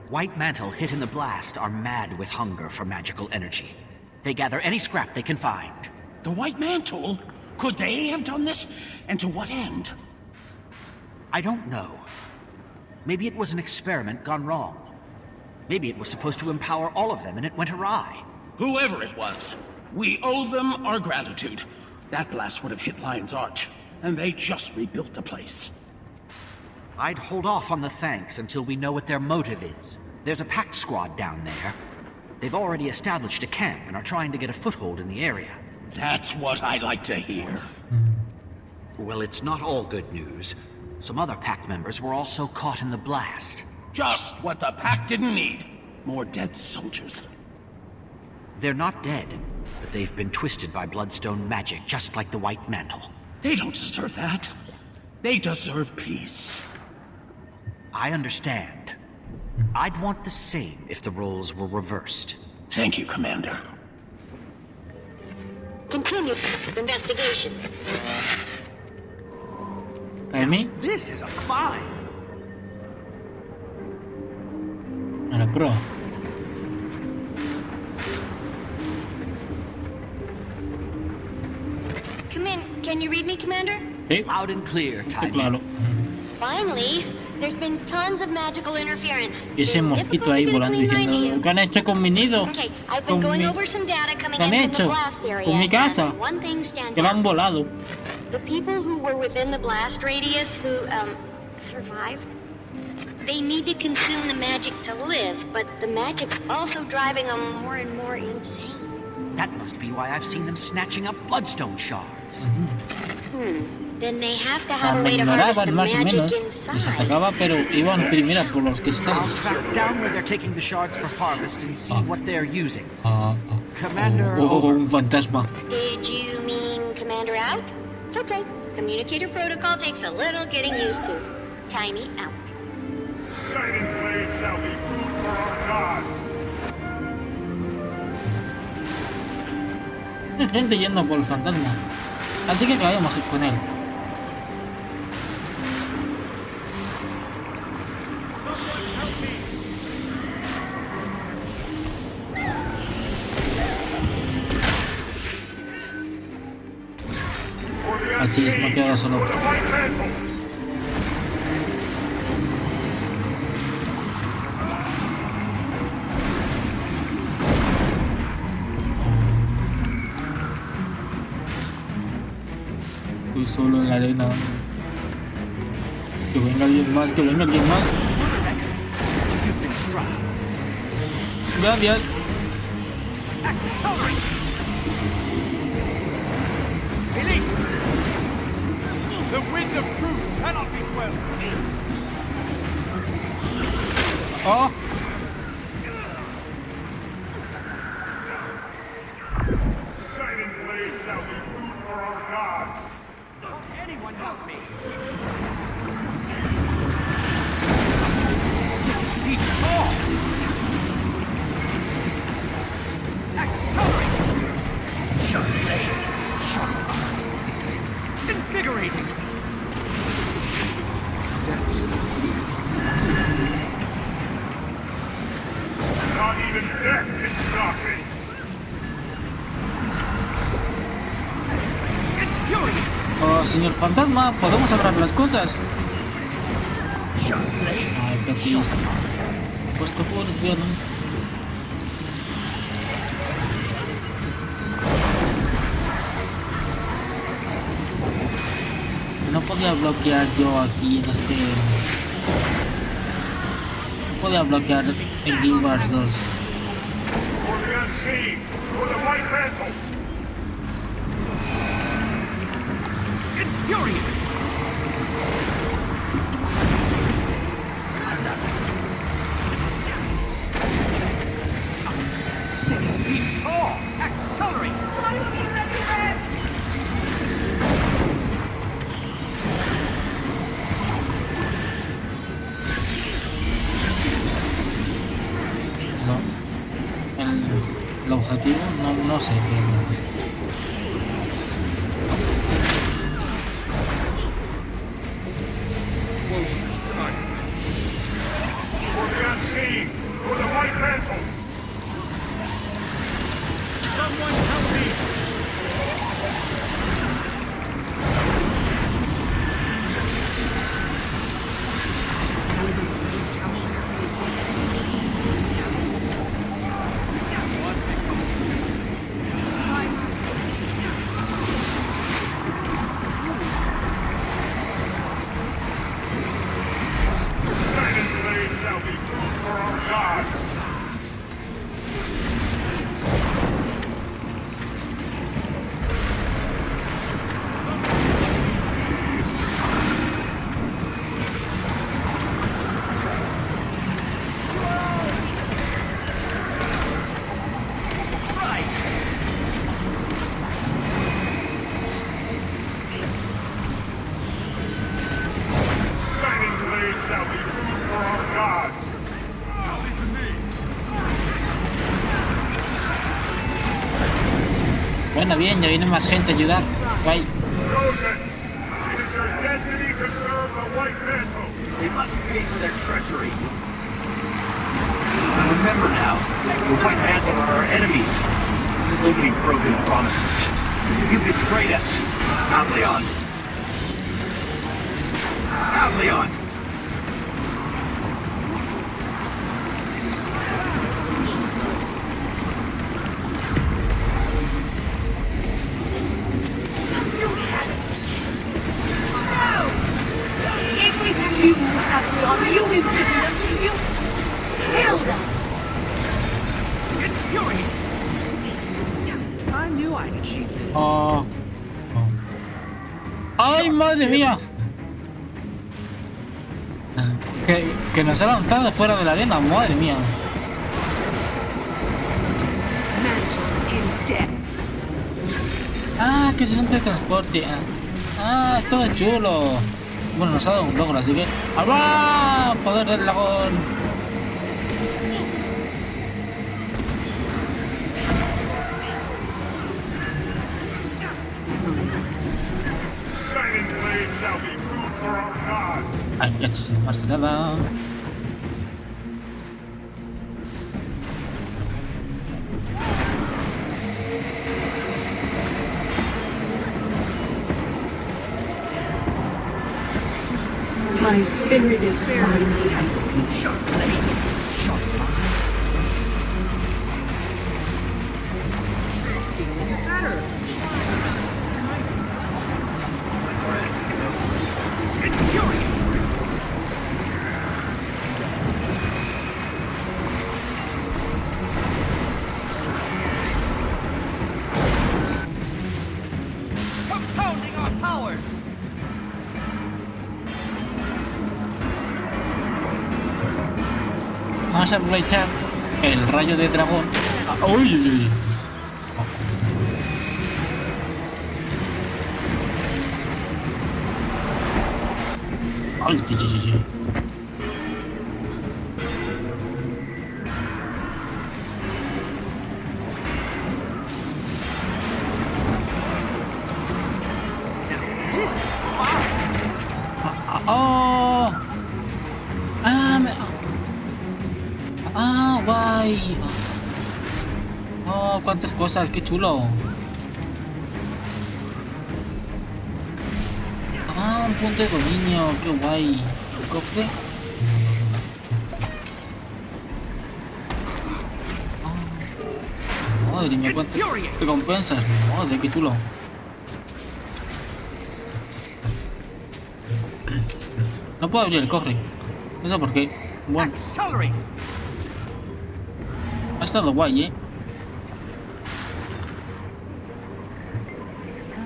White Mantle hit in the blast are mad with hunger for magical energy. They gather any scrap they can find. The White Mantle? Could they have done this? And to what end? I don't know. Maybe it was an experiment gone wrong. Maybe it was supposed to empower all of them and it went awry. Whoever it was, we owe them our gratitude. That blast would have hit Lion's Arch, and they just rebuilt the place. I'd hold off on the thanks until we know what their motive is. There's a pact squad down there. They've already established a camp and are trying to get a foothold in the area. That's what I like to hear. Well, it's not all good news. Some other pact members were also caught in the blast. Just what the pact didn't need. More dead soldiers. They're not dead, but they've been twisted by Bloodstone magic, just like the White Mantle. They don't deserve that. They deserve peace. I understand. I'd want the same if the roles were reversed. Thank you, Commander. Continue investigation. Amy. This is a find. A la pro. Come in. Can you read me, Commander? Sí. Loud and clear, Tyria. Claro. Finally, there's been tons of magical interference. Y ese mosquito ahí volando diciendo, ¿qué han hecho con mi nido? Okay, I've been going over some data coming ¿Qué han in from the hecho blast area. con mi casa? And one thing stands Que lo han out. volado. The people who were within the blast radius who survived, they need to consume the magic to live, but the magic's also driving them more and more insane. That must be why I've seen them snatching up Bloodstone shards. Then they have to have a way to harvest the más o magic menos. Les inside. atacaba, pero iban primero por los que están. I'll track down where they're taking the shards for harvest and see what they're using. Commander, over. Un fantasma. Did you mean Commander out? It's okay. Communicator protocol takes a little getting used to. Timey out. Shining blades shall be food for our gods. Hay gente yendo por el fantasma. Así que vayamos con él. Así es, no queda solo. Estoy solo en la arena. Que venga alguien más, que venga alguien más. Gracias. Elise! The wind of truth cannot be quelled. Oh. Shining blades shall be food for our gods. Anyone help me? 6 feet tall! Accelerate! Sharp blades, sharp. Invigorating! Death stops here. Not even death can stop me. Oh, señor fantasma, podemos hablar las cosas. Ay, qué triste. Pues que puedo, podía bloquear yo aquí en este... Podía bloquear en Guild Wars 2. El objetivo no sé qué. Bueno, bien, ya viene más gente a ayudar. Bye. Remember now, the White Mantle are our enemies. So many broken promises. You betrayed us. Out, Leon. Out, Leon. Oh. ¡Ay, madre mía! Que nos ha lanzado fuera de la arena, madre mía. Ah, que se siente el transporte. Ah, es todo chulo. Bueno, nos ha dado un logro, así que... ¡Alá! ¡Poder del dragón! Ay, ya se no pasa nada. My spirit is finally awakened. Sharp blades, sharp Better. Compounding our powers. Vamos a aprovechar el rayo de dragón. ¡Uy, uy, uy! ¡Ay, uy, uy, uy! ¡Oh! ¡Ah, guay! ¡Oh, cuántas cosas! ¡Qué chulo! ¡Ah, un punto de dominio! ¡Qué guay! ¿El cofre? Oh, madre mía, cuántas recompensas. Madre, qué chulo. No puedo abrir el cofre. No sé por qué. Bueno. Ha estado guay,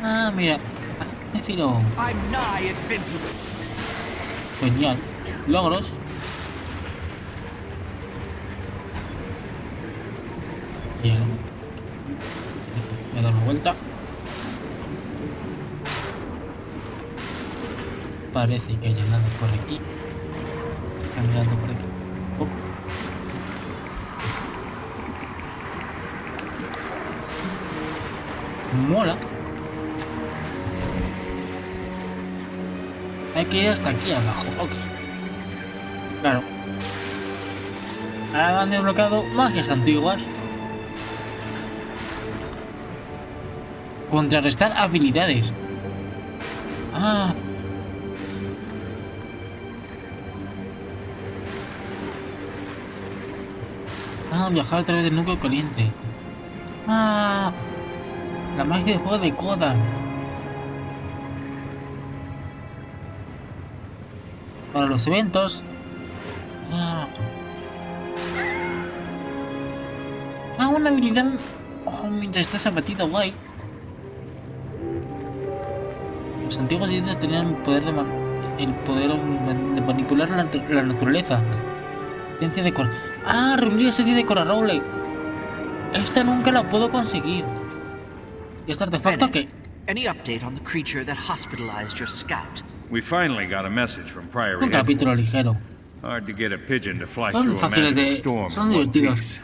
Ah, mira. Me filo. Genial. Logros. Bien. Voy a dar una vuelta. Parece que hay nada por aquí. Están mirando por aquí. Mola. Hay que ir hasta aquí abajo. Ok. Claro. Ahora han desbloqueado magias antiguas. Contrarrestar habilidades. Ah. Viajar a través del núcleo caliente. La magia de juego de Kodan. Para los eventos. Una habilidad. Mientras estás abatido, guay. Los antiguos dioses tenían el poder de manipular la naturaleza. Esencia de reunir esencia de Corarole. Esta nunca la puedo conseguir. ¿Y este artefacto qué? Any update on the creature that hospitalized your scout? We finally got a message from Priory. Un capítulo ligero. Hard to get a pigeon to fly Son through a fáciles magical de... storm Son in one divertidos. piece.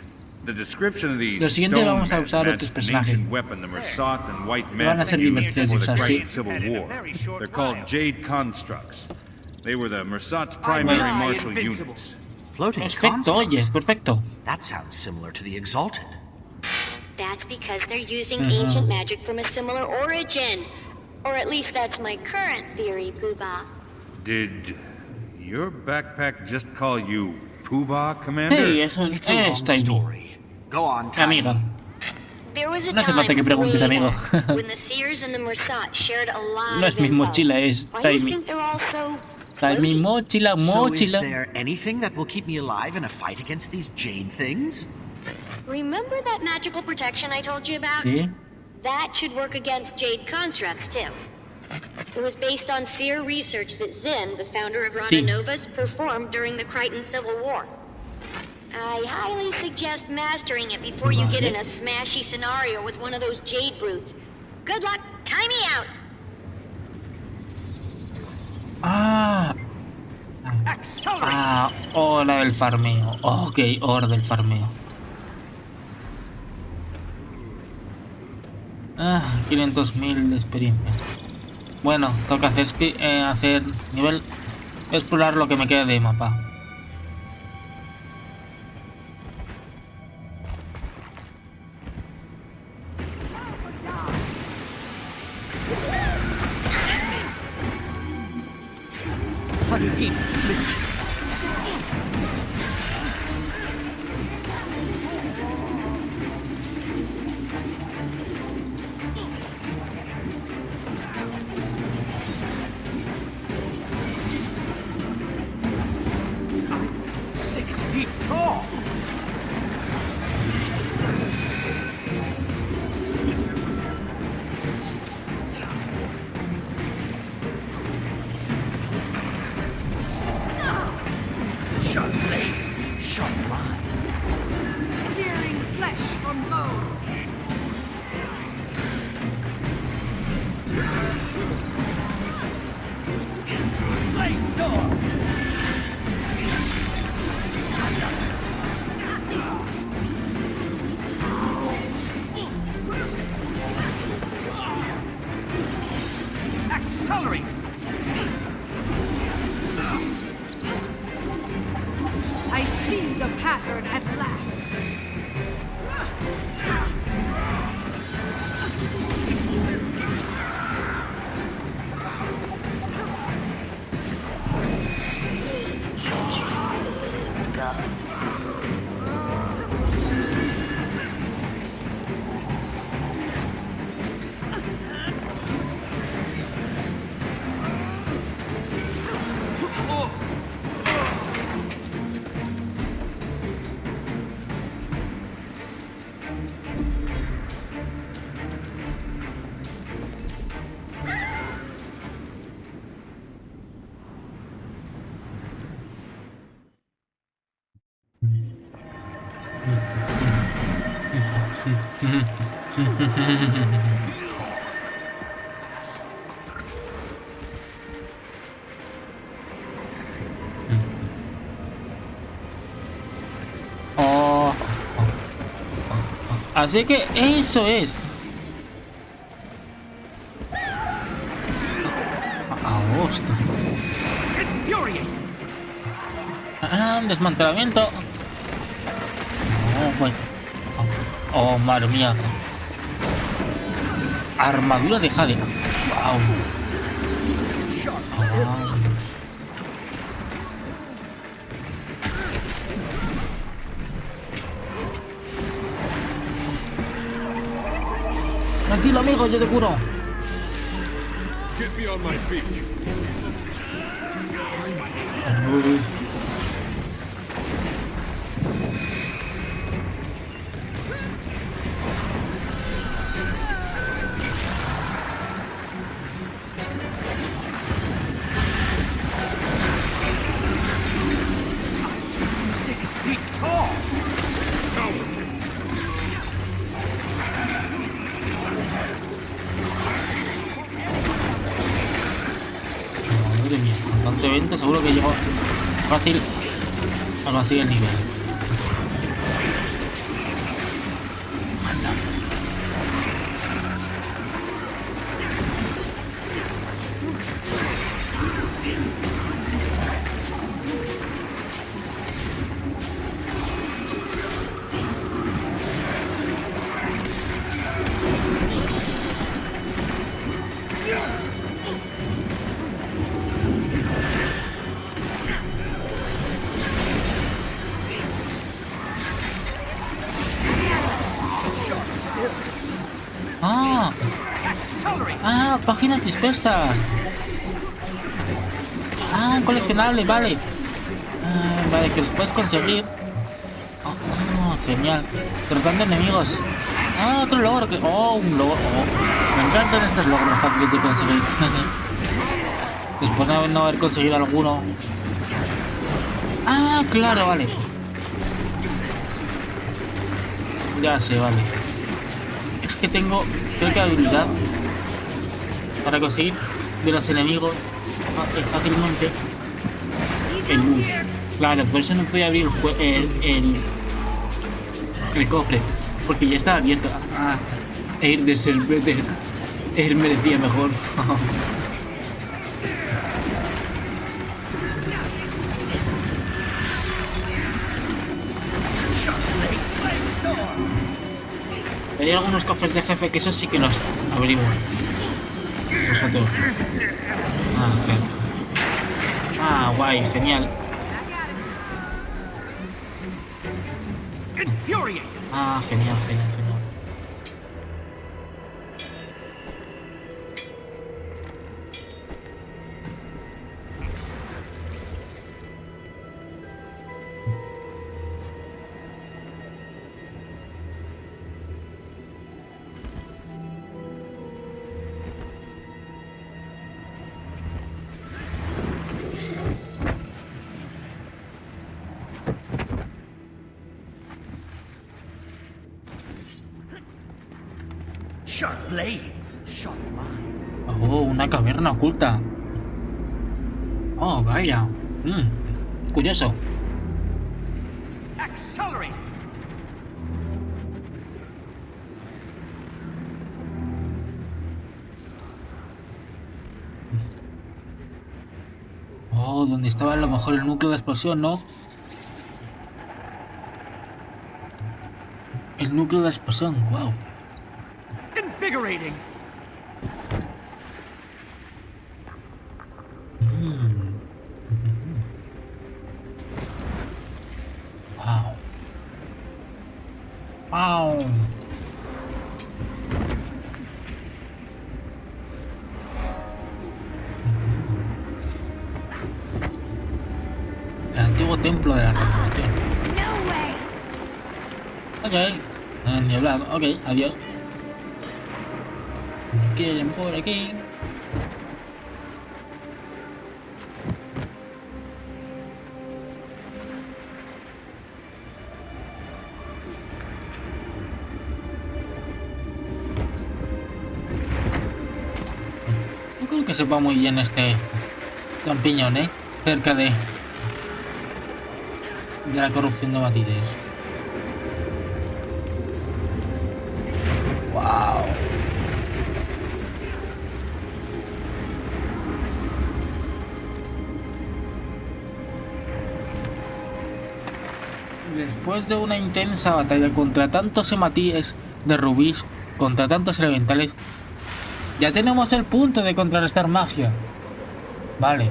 The description of these Lo siguiente stone vamos a men usar otros matched an personajes. ancient weapon the Mersat and white men Van a ser used divertidos de before the usar, Great sí. Civil War. They're called Jade Constructs. They were the Mersat's primary martial units. Floating Perfecto, oye, perfecto. That sounds similar to the Exalted. That's because they're using ancient magic from a similar origin. Or at least that's my current theory, Poobah. Did your backpack just call you Poobah, Commander? Hey, eso es story. Go on, amigo. There was a No hace falta que preguntes, amigo. when the Seers and the Mersat shared a lot No es mi of info. mochila, es Why do you Taimi. think they're all so Mi mochila, So is mochila. there anything that will keep me alive in a fight against these jade things? Remember that magical protection I told you about? Sí. That should work against Jade constructs, too. It was based on seer research that Zin, the founder of Rana Sí. Novas, performed during the Crichton Civil War. I highly suggest mastering it before you get in a smashy scenario with one of those Jade brutes. Good luck, tie me out! Hora del farmeo. Ok, hora del farmeo. 500.000 de experiencia. Bueno, toca hacer nivel, explorar lo que me queda de mapa. Sharp blades, sharp line. Searing flesh from bone. Blade storm. Accelerate. I see the pattern at last. Oh. Oh. Así que eso es. Agosto. Desmantelamiento. Oh, bueno. Oh, madre mía. Armadura de jade. Wow. Tranquilo, amigo, yo te curo. Get me on my feet. Madre mía, con tanto evento seguro que llego fácil a conseguir el nivel. Páginas dispersas. Coleccionable, vale. Vale, que los puedes conseguir. Genial. Derrotando enemigos. Otro logro que. Un logro. Me encantan estos logros fáciles de conseguir. Después de no haber conseguido alguno. Claro, vale. Ya sé, vale. Es que tengo, creo que habilidad para conseguir de los enemigos fácilmente el loot. Claro, por eso no podía abrir el cofre, porque ya estaba abierto. Ir de ser él merecía mejor. Hay algunos cofres de jefe que eso sí que los abrimos nosotros. Claro. Guay, genial. Genial. Sharp blades, sharp mind. Una caverna oculta. Vaya. Curioso. Accelerate. Donde estaba a lo mejor el núcleo de explosión, ¿no? El núcleo de explosión, wow. Invigorating. Wow. El antiguo templo de la recopilación. Ok. Ni hablar. Ok, adiós. Quieren por aquí. se va muy bien este champiñón, cerca de la corrupción de Matides. Wow. Después de una intensa batalla contra tantos hematíes de rubíes, contra tantos elementales, ya tenemos el punto de contrarrestar magia. Vale.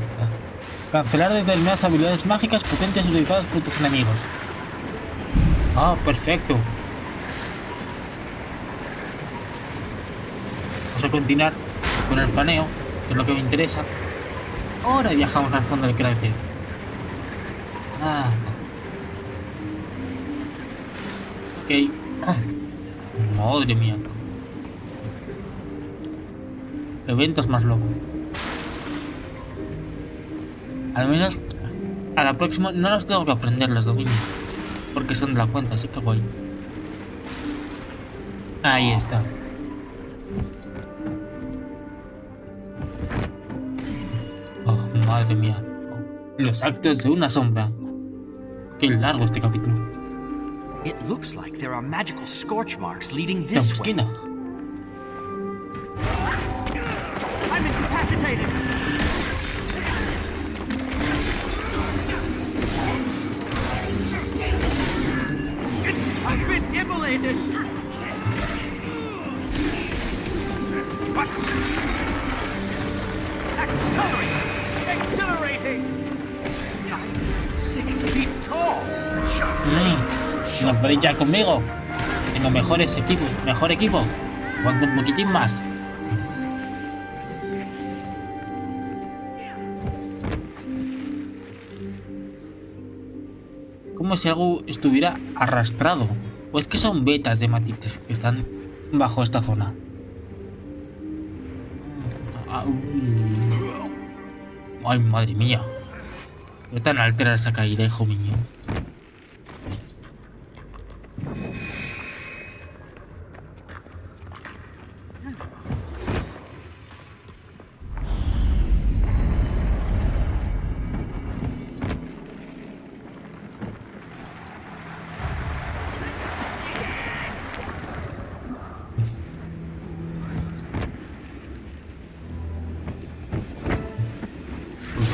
Cancelar determinadas habilidades mágicas potentes utilizadas por tus enemigos. Ah, perfecto. Vamos a continuar con el planeo, que es lo que me interesa. Ahora viajamos al fondo del cráter. Ah. Ok. Ah. Madre mía. Eventos más locos. Al menos a la próxima no los tengo que aprender los dominios, porque son de la cuenta, así que voy. Ahí está. Oh, madre mía. Los actos de una sombra. Qué largo este capítulo. It looks like there are magical scorch marks leading this way. I'm incapacitated. I've been immolated. What? Accelerating. I'm 6 feet tall. No podéis ya conmigo. Tengo mejor equipo. Aguanto un poquitín más. Como si algo estuviera arrastrado. O es que son vetas de matites que están bajo esta zona. Ay, madre mía. ¿Qué tan altera esa caída, hijo mío?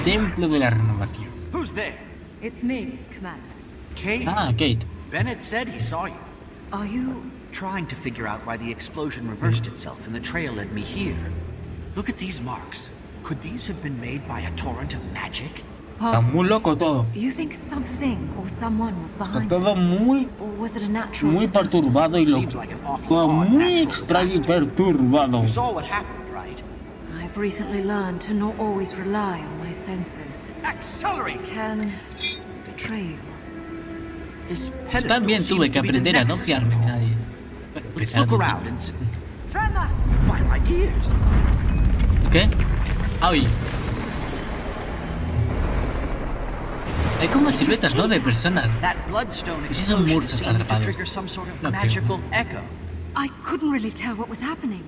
Templo de la renovación. Who's there? It's me, Commander. Kate? Ah, Kate. Bennett said he saw you. Are you... Trying to figure out why the explosion reversed itself and the trail led me here. Look at these marks. Could these have been made by a torrent of magic? Está muy loco todo. You think something or someone was behind Está todo muy, muy perturbado y loco. Todo muy extraño y perturbado. You saw what happened, right? I've recently learned to not always rely on my senses. Accelerate! Can betray you. This También tuve que aprender a no fiarme de nadie. Let's look around and see. By my ears. ¿Qué? Ay. Hay como siluetas, ¿no? De personas. That bloodstone Y si son explosion muertos seemed to atrapados. trigger some sort of No creo. magical echo. I couldn't really tell what was happening.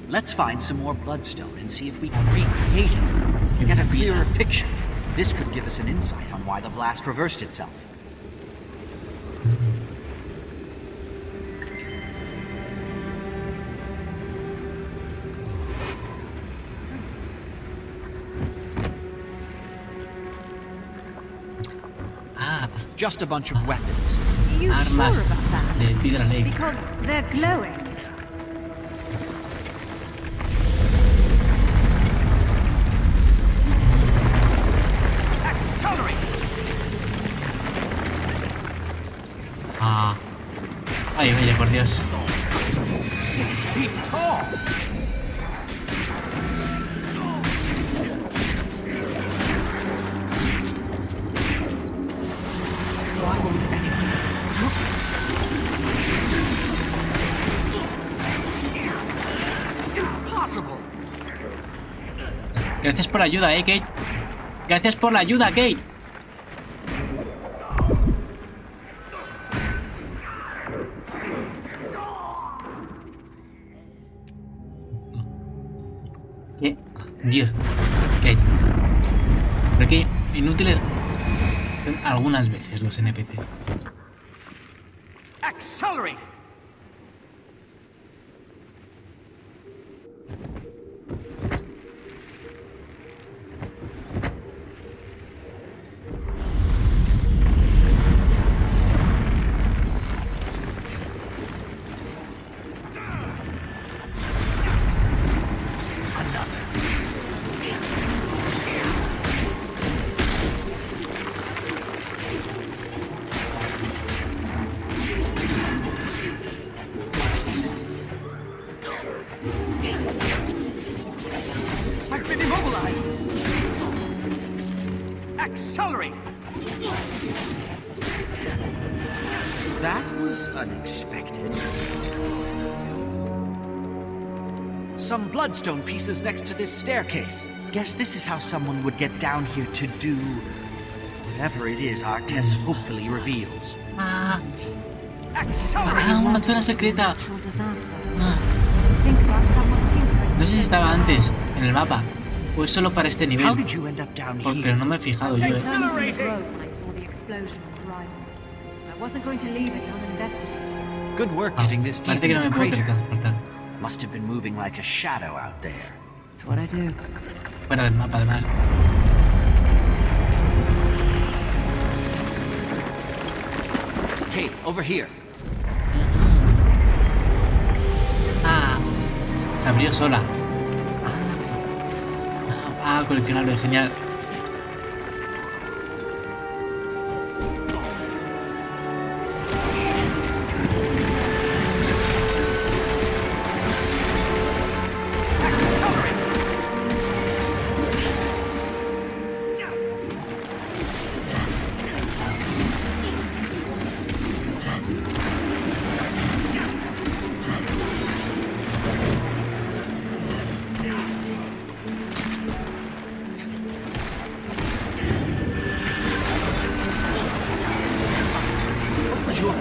Let's find some more bloodstone and see if we can recreate it. Get a clearer picture. This could give us an insight on why the blast reversed itself. Just a bunch of weapons. Are you sure Armas about that? de piedra negra. Because they're glowing. Accelerate! Ah. Ay, vaya, por Dios. 6 feet tall. Why won't anyone look? Impossible. Gracias por la ayuda, Kate. Gracias por la ayuda, Kate. ¿Qué Dios. ¿Qué? Pero que inútiles son algunas veces los NPC. Accelerate! I've been immobilized! Accelerate! That was unexpected. Some bloodstone pieces next to this staircase. Guess this is how someone would get down here to do whatever it is our test hopefully reveals. Accelerate! Una zona secreta. Disaster. No sé si estaba antes en el mapa o es solo para este nivel. Porque no me he fijado yo. Good work getting this deep Parece que no into me the puedo crater. transportar. Must have been moving like a shadow out there. It's what I do. Fuera del mapa, además. Okay, over here. Se abrió sola. Coleccionarlo, genial.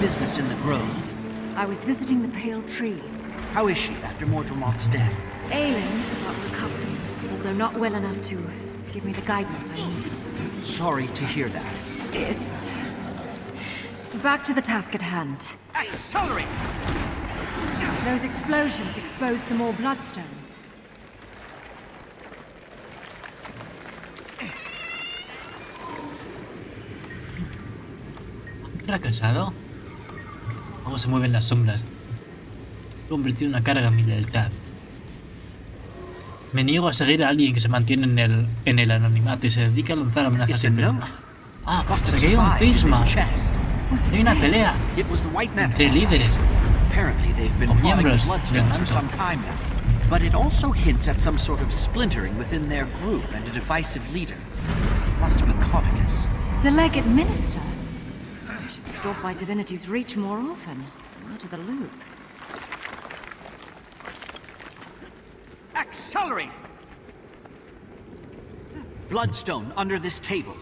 Business in the grove. I was visiting the Pale Tree. How is she after Mordremoth's death? Ailing, but recovering, although not well enough to give me the guidance I need. Sorry to hear that. It's... back to the task at hand. Accelerate! Those explosions exposed some more bloodstones. ¿Fracasado? ¿Cómo se mueven las sombras? He convertido una carga en mi lealtad. Me niego a seguir a alguien que se mantiene en el anonimato y se dedica a lanzar amenazas en persona. Se cayó un cisma. Hay una pelea entre líderes o miembros del manto. But it also hints at some sort of splintering within their group and a divisive leader. Must be Cauticus. The legate minister? I should stalk my divinity's reach more often. I'm out of the loop. Accelerate! Bloodstone under this table.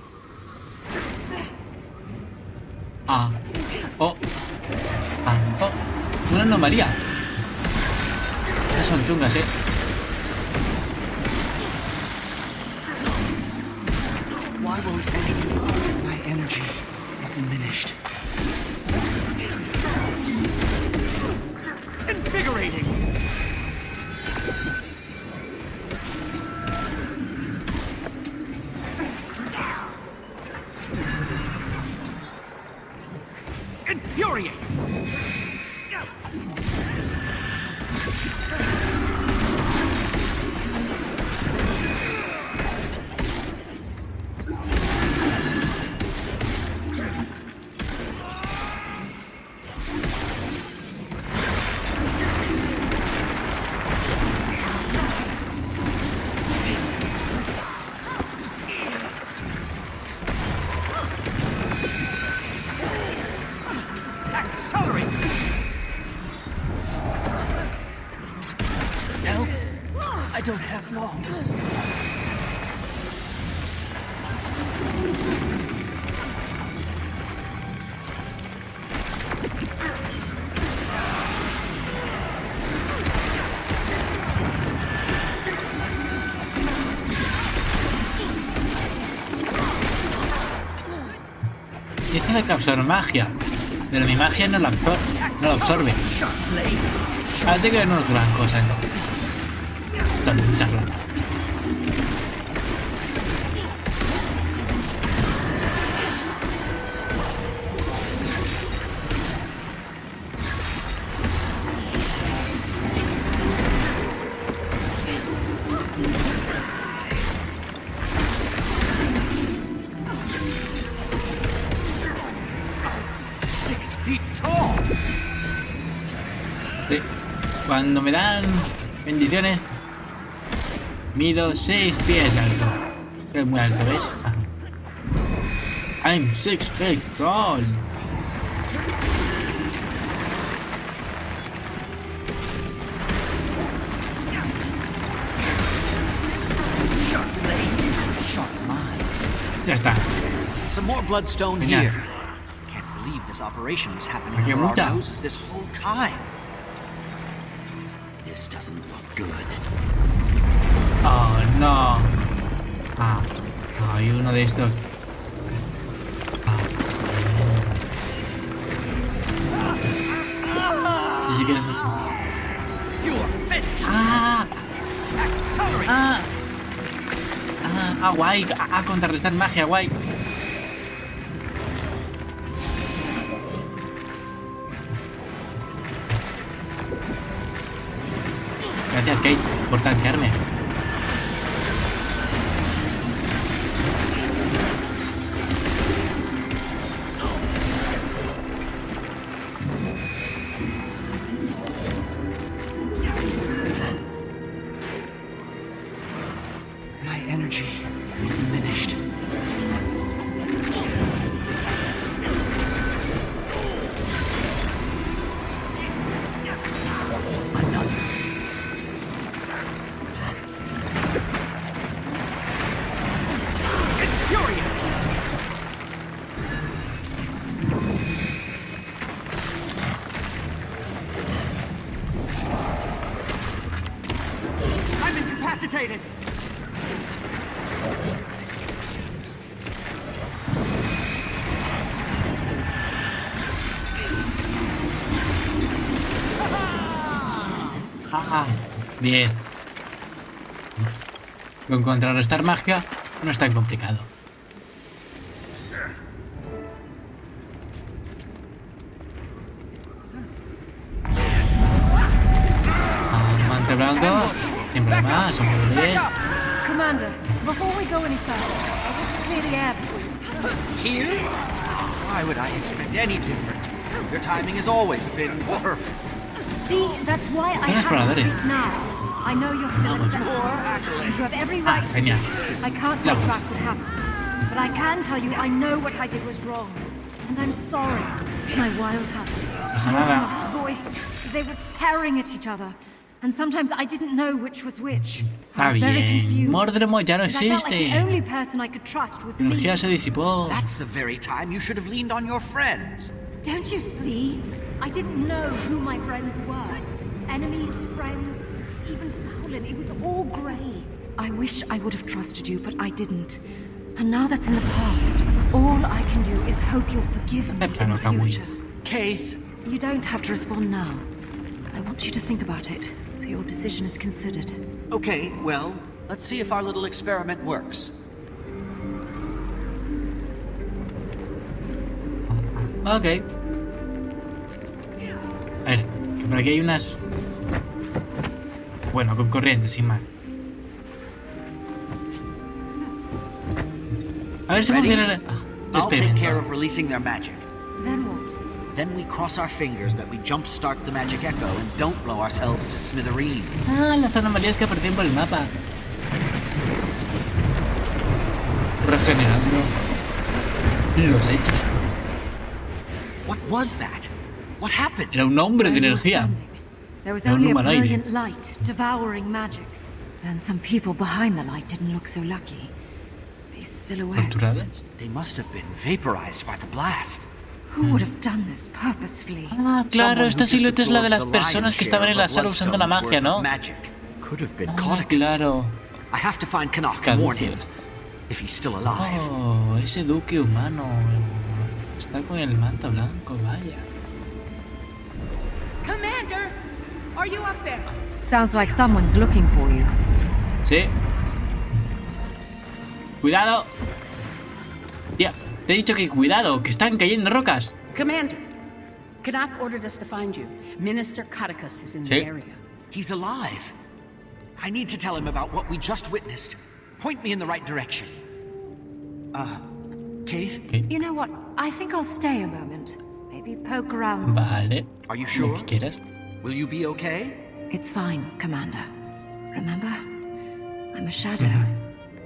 Una anomalía. Estas son chungas, Why won't anything? My energy is diminished. Invigorating! Infuriating! I don't have long. Hace que absorbe magia. Pero mi magia no la absorbe. Así que no es gran cosa entonces. Muchas gracias. Sí. Cuando me dan bendiciones, mido 6 pies alto. Es muy alto, ¿ves? I'm 6 feet tall. Ya está. Some more bloodstone here. Can't believe this operation was happening under our noses this whole time. This doesn't look good. Oh no. Hay uno de estos. Ni siquiera eso. Guay. Contrarrestar magia, guay. Gracias, Kate, por tanquearme. My energy is diminished. Bien. Con contrarrestar magia no es tan complicado. Mante blanco, sin problema, somos 10. Commander, before we go any further, I want to clear the air between us. Here? Why would I expect any different? Your timing has always been perfect. See, that's why I have to speak now. I know you're still upset, and you have every right to be. I can't take back what happened, but I can tell you I know what I did was wrong, and I'm sorry. My wild hunt, his voice, they were tearing at each other, and sometimes I didn't know which was which. I was very confused. Mordremo ya no I felt like the existe. only person I could trust was La me. energía se disipó. That's the very time you should have leaned on your friends. Don't you see? I didn't know who my friends were. Enemies, friends, even Fowlin. It was all grey. I wish I would have trusted you, but I didn't. And now that's in the past. All I can do is hope you'll forgive me in the future. Keith. You don't have to respond now. I want you to think about it, so your decision is considered. Okay, well, let's see if our little experiment works. Ok. A ver, que por aquí hay unas... Bueno, con corriente, sin más. A ver si funciona... I'll take care of releasing their magic. Then what? Then we cross our fingers that we jumpstart the magic echo and don't blow ourselves to smithereens. Las anomalías que aparecen por el mapa. Regenerando los hechos. What was that? What happened? Era un hombre de energía. There was Era un only a humanoide. brilliant light devouring magic. Then some people behind the light didn't look so lucky. These silhouettes. They must have been vaporized by the blast. Who would have done this purposefully? Claro, esta silueta es la de las personas que estaban en la sala usando la magia, ¿no? Could have been Codicus. Claro. I have to find Canuck and warn him. If he's still alive. Oh, ese duque humano. Está con el manto blanco, vaya. Commander, are you up there? Sounds like someone's looking for you. Sí. Cuidado. Tía, te he dicho que cuidado, que están cayendo rocas. Commander, Canuck ordered us to find you. Minister Codicus is in the area. He's alive. I need to tell him about what we just witnessed. Point me in the right direction. Keith? You know what? I think I'll stay a moment. Maybe poke around. Vale. Are you sure? Lo que quieras. Will you be okay? It's fine, Commander. Remember? I'm a shadow.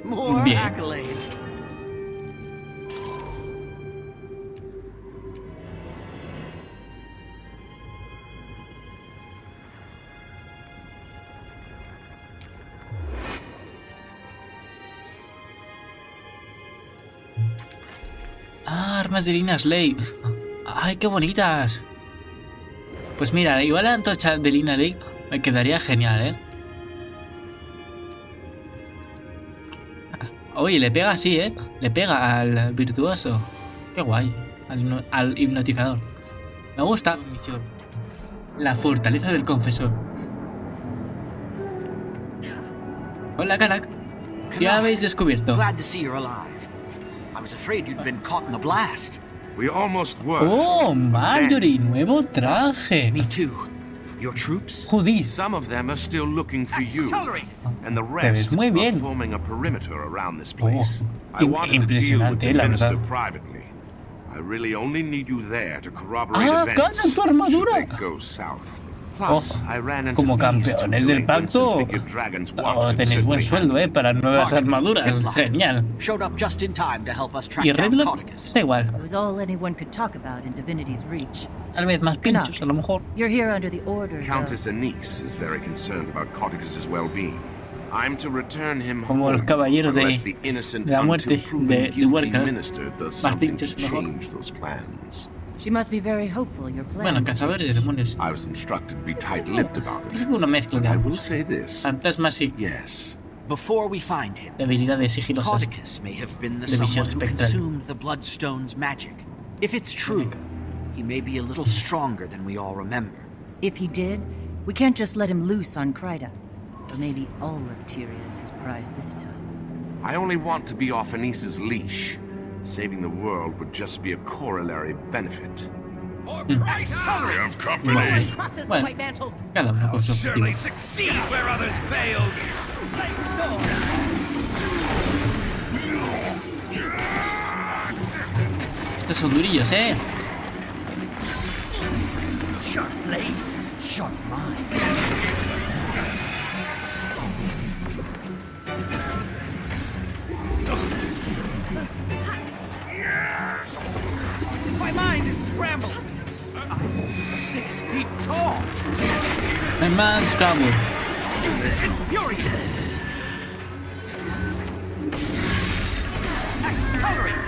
More Bien. accolades. Ah, armas de Lina Slay. Ay, qué bonitas. Pues mira, igual la antorcha de Lina Slay me quedaría genial, Oye, le pega así, le pega al virtuoso. Qué guay. Al hipnotizador. Me gusta. Misión. La fortaleza del confesor. Hola, Kanak. ¿Qué habéis descubierto? Glad to see you're alive. I was afraid you'd been caught in the blast. We almost were. Oh, Marjorie, nuevo traje. Me too. Your troops? Judí. Some of them are still looking for you, and the Te rest ves muy are bien. forming a perimeter around this place. Oh, I wanted to deal with the impresionante, la minister verdad. privately. I really only need you there to corroborate events. Gana tu armadura. Should they go south. Plus, I ran into Como these two campeones del delinquents pacto, and figured dragons watched tenéis buen sueldo, para nuevas armaduras. Good luck. Genial. Showed up just in time to help us track Y down Redlock Codicus. da igual. It was all anyone could talk about in Divinity's Reach. Tal vez más pinchos, a lo mejor. You're here under the orders Countess Anise is very concerned about Codicus's well-being. I'm to return him Como home los caballeros unless de the innocent la muerte until proven de guilty Huerta. minister does Más something to pinchos, mejor. change those plans. She must be very hopeful your plans. Bueno, cazadores de demonios. I was instructed to be tight-lipped about Es it. una mezcla But de I will ambos. say this. Fantasmas y Yes. Before we find him, habilidades sigilosas. Codicus may have been the De visión someone who espectral. consumed the Bloodstone's magic. If it's true, he may be a little stronger than we all remember. If he did, we can't just let him loose on Kryda. Or maybe all of Tyria is his prize this time. I only want to be off Anise's leash. Saving the world would just be a corollary benefit. We have company. Crosses the Bueno, white mantle. cada uno con su Surely objetivo. succeed where others failed. Estos son durillos, Sharp blades, sharp mind. My mind is scrambled. I'm 6 feet tall. My man's scrambled. Infuriated. Accelerate.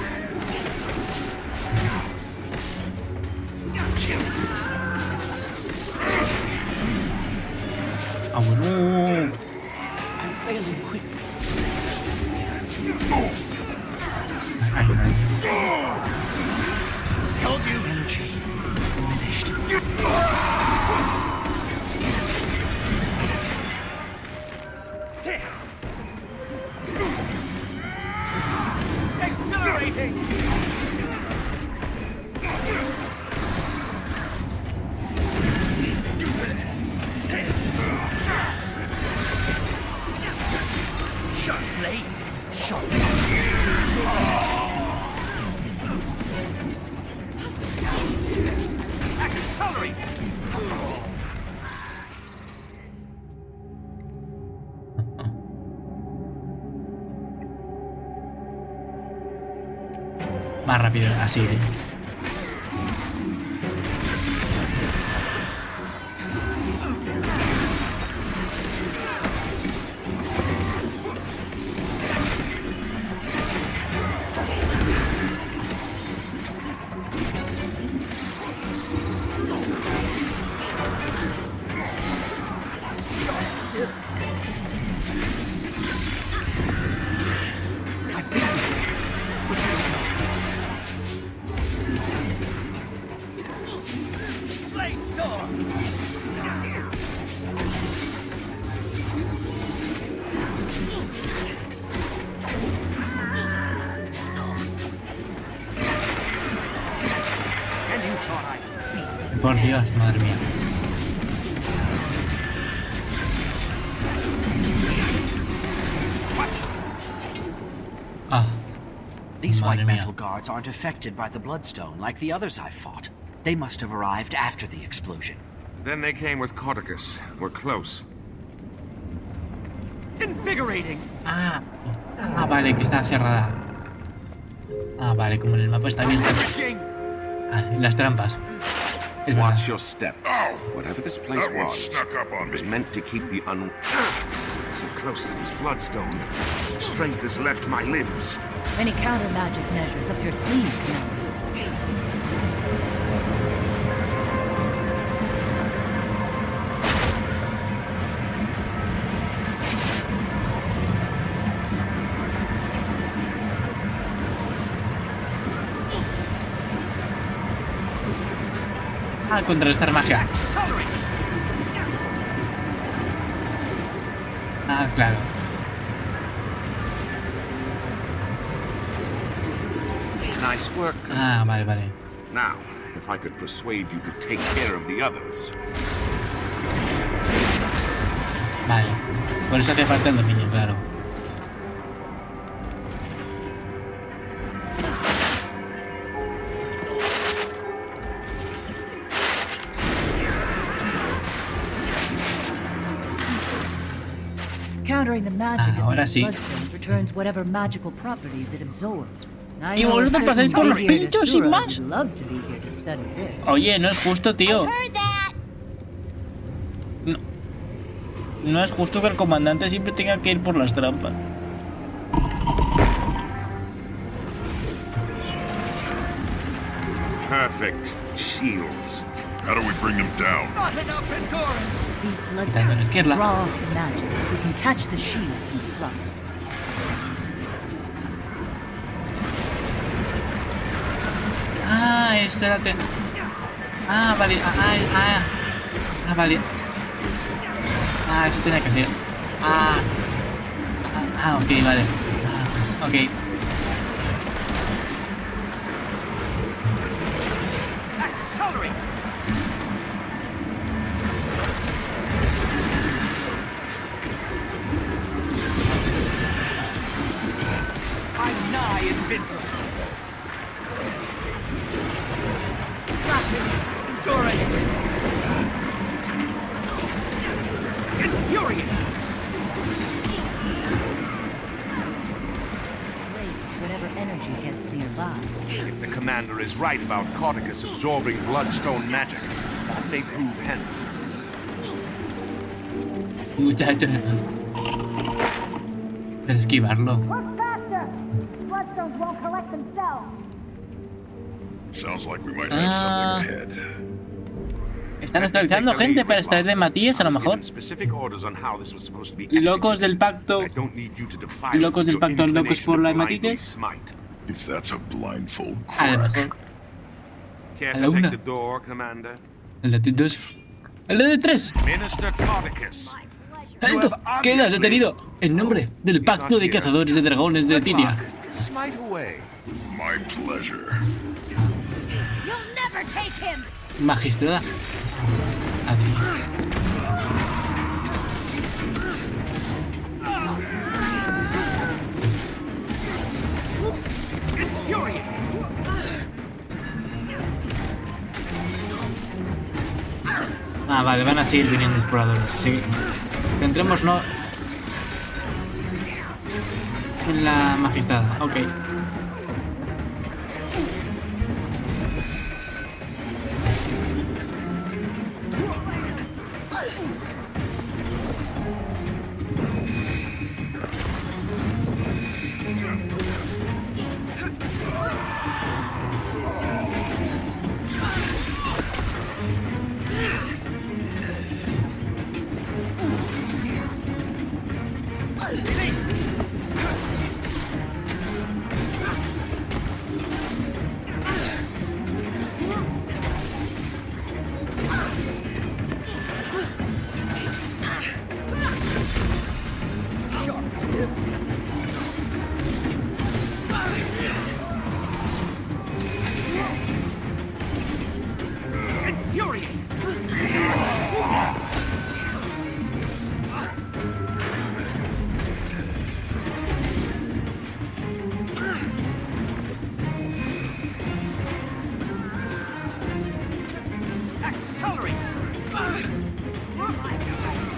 Vámonos. I'm failing quickly. Told you. Energy is diminished. Accelerating. Sharp blades, sharp Accelerate. Más rápido, así, Por Dios, madre mía. Ah. These white metal guards aren't affected by the bloodstone like the others I've fought. They must have arrived after the explosion. Then they came with Codicus. We're close. Invigorating. Ah, vale, que está cerrada. Ah, vale, como en el mapa está bien. Ah, las trampas. Watch your step. Whatever this place was, it was meant to keep the So close to this bloodstone. Strength has left my limbs. Any counter magic measures up your sleeve, Commander? Ah, contrarrestar magia. Ah, claro. Nice work. Ah, vale, vale. Now, if I could persuade you to take care of the others. Vale. Por eso hace falta el dominio, claro. Countering the magic of Ahora these sí. bloodstones returns whatever magical properties it absorbed. I Y know volvemos a a pasar certain por los big-eared pinchos sin Asura más. would love to be here to study this. Oye, no es justo, tío. No, no es justo que el comandante siempre tenga que ir por las trampas. Perfect. Shields. How do we bring them down? Not enough endurance. These bloodstones draw off the magic. We can catch the shield in flux. Ah, esa era Ah, vale. Ah, vale. Ah, eso tenía que hacer. Ok, vale. Ok. Accelerate. I'm nigh invincible. Rapid endurance. Infuriate. Whatever energy gets nearby. If the commander is right about Codicus absorbing bloodstone magic, that may prove handy. Muchacho. Es esquivarlo. Work faster! Bloodstones won't collect themselves. Sounds like we might have something ahead. Están esclavizando gente para extraer de Matías, a lo mejor. Locos del pacto. Locos del pacto, locos por la hematitis. If that's a blindfold A lo mejor. Care A la to take una. the door, Commander? El de 2. El de 3. Minister Codicus. ¡Alto! ¡Quedas detenido! En nombre del pacto de cazadores de dragones de Tyria. Smite away. My pleasure. You'll never take him! Magistrada. Adiós. Ah, vale, van a seguir viniendo exploradores. Sí. Centrémonos en la magistrada. Ok. Accelerate!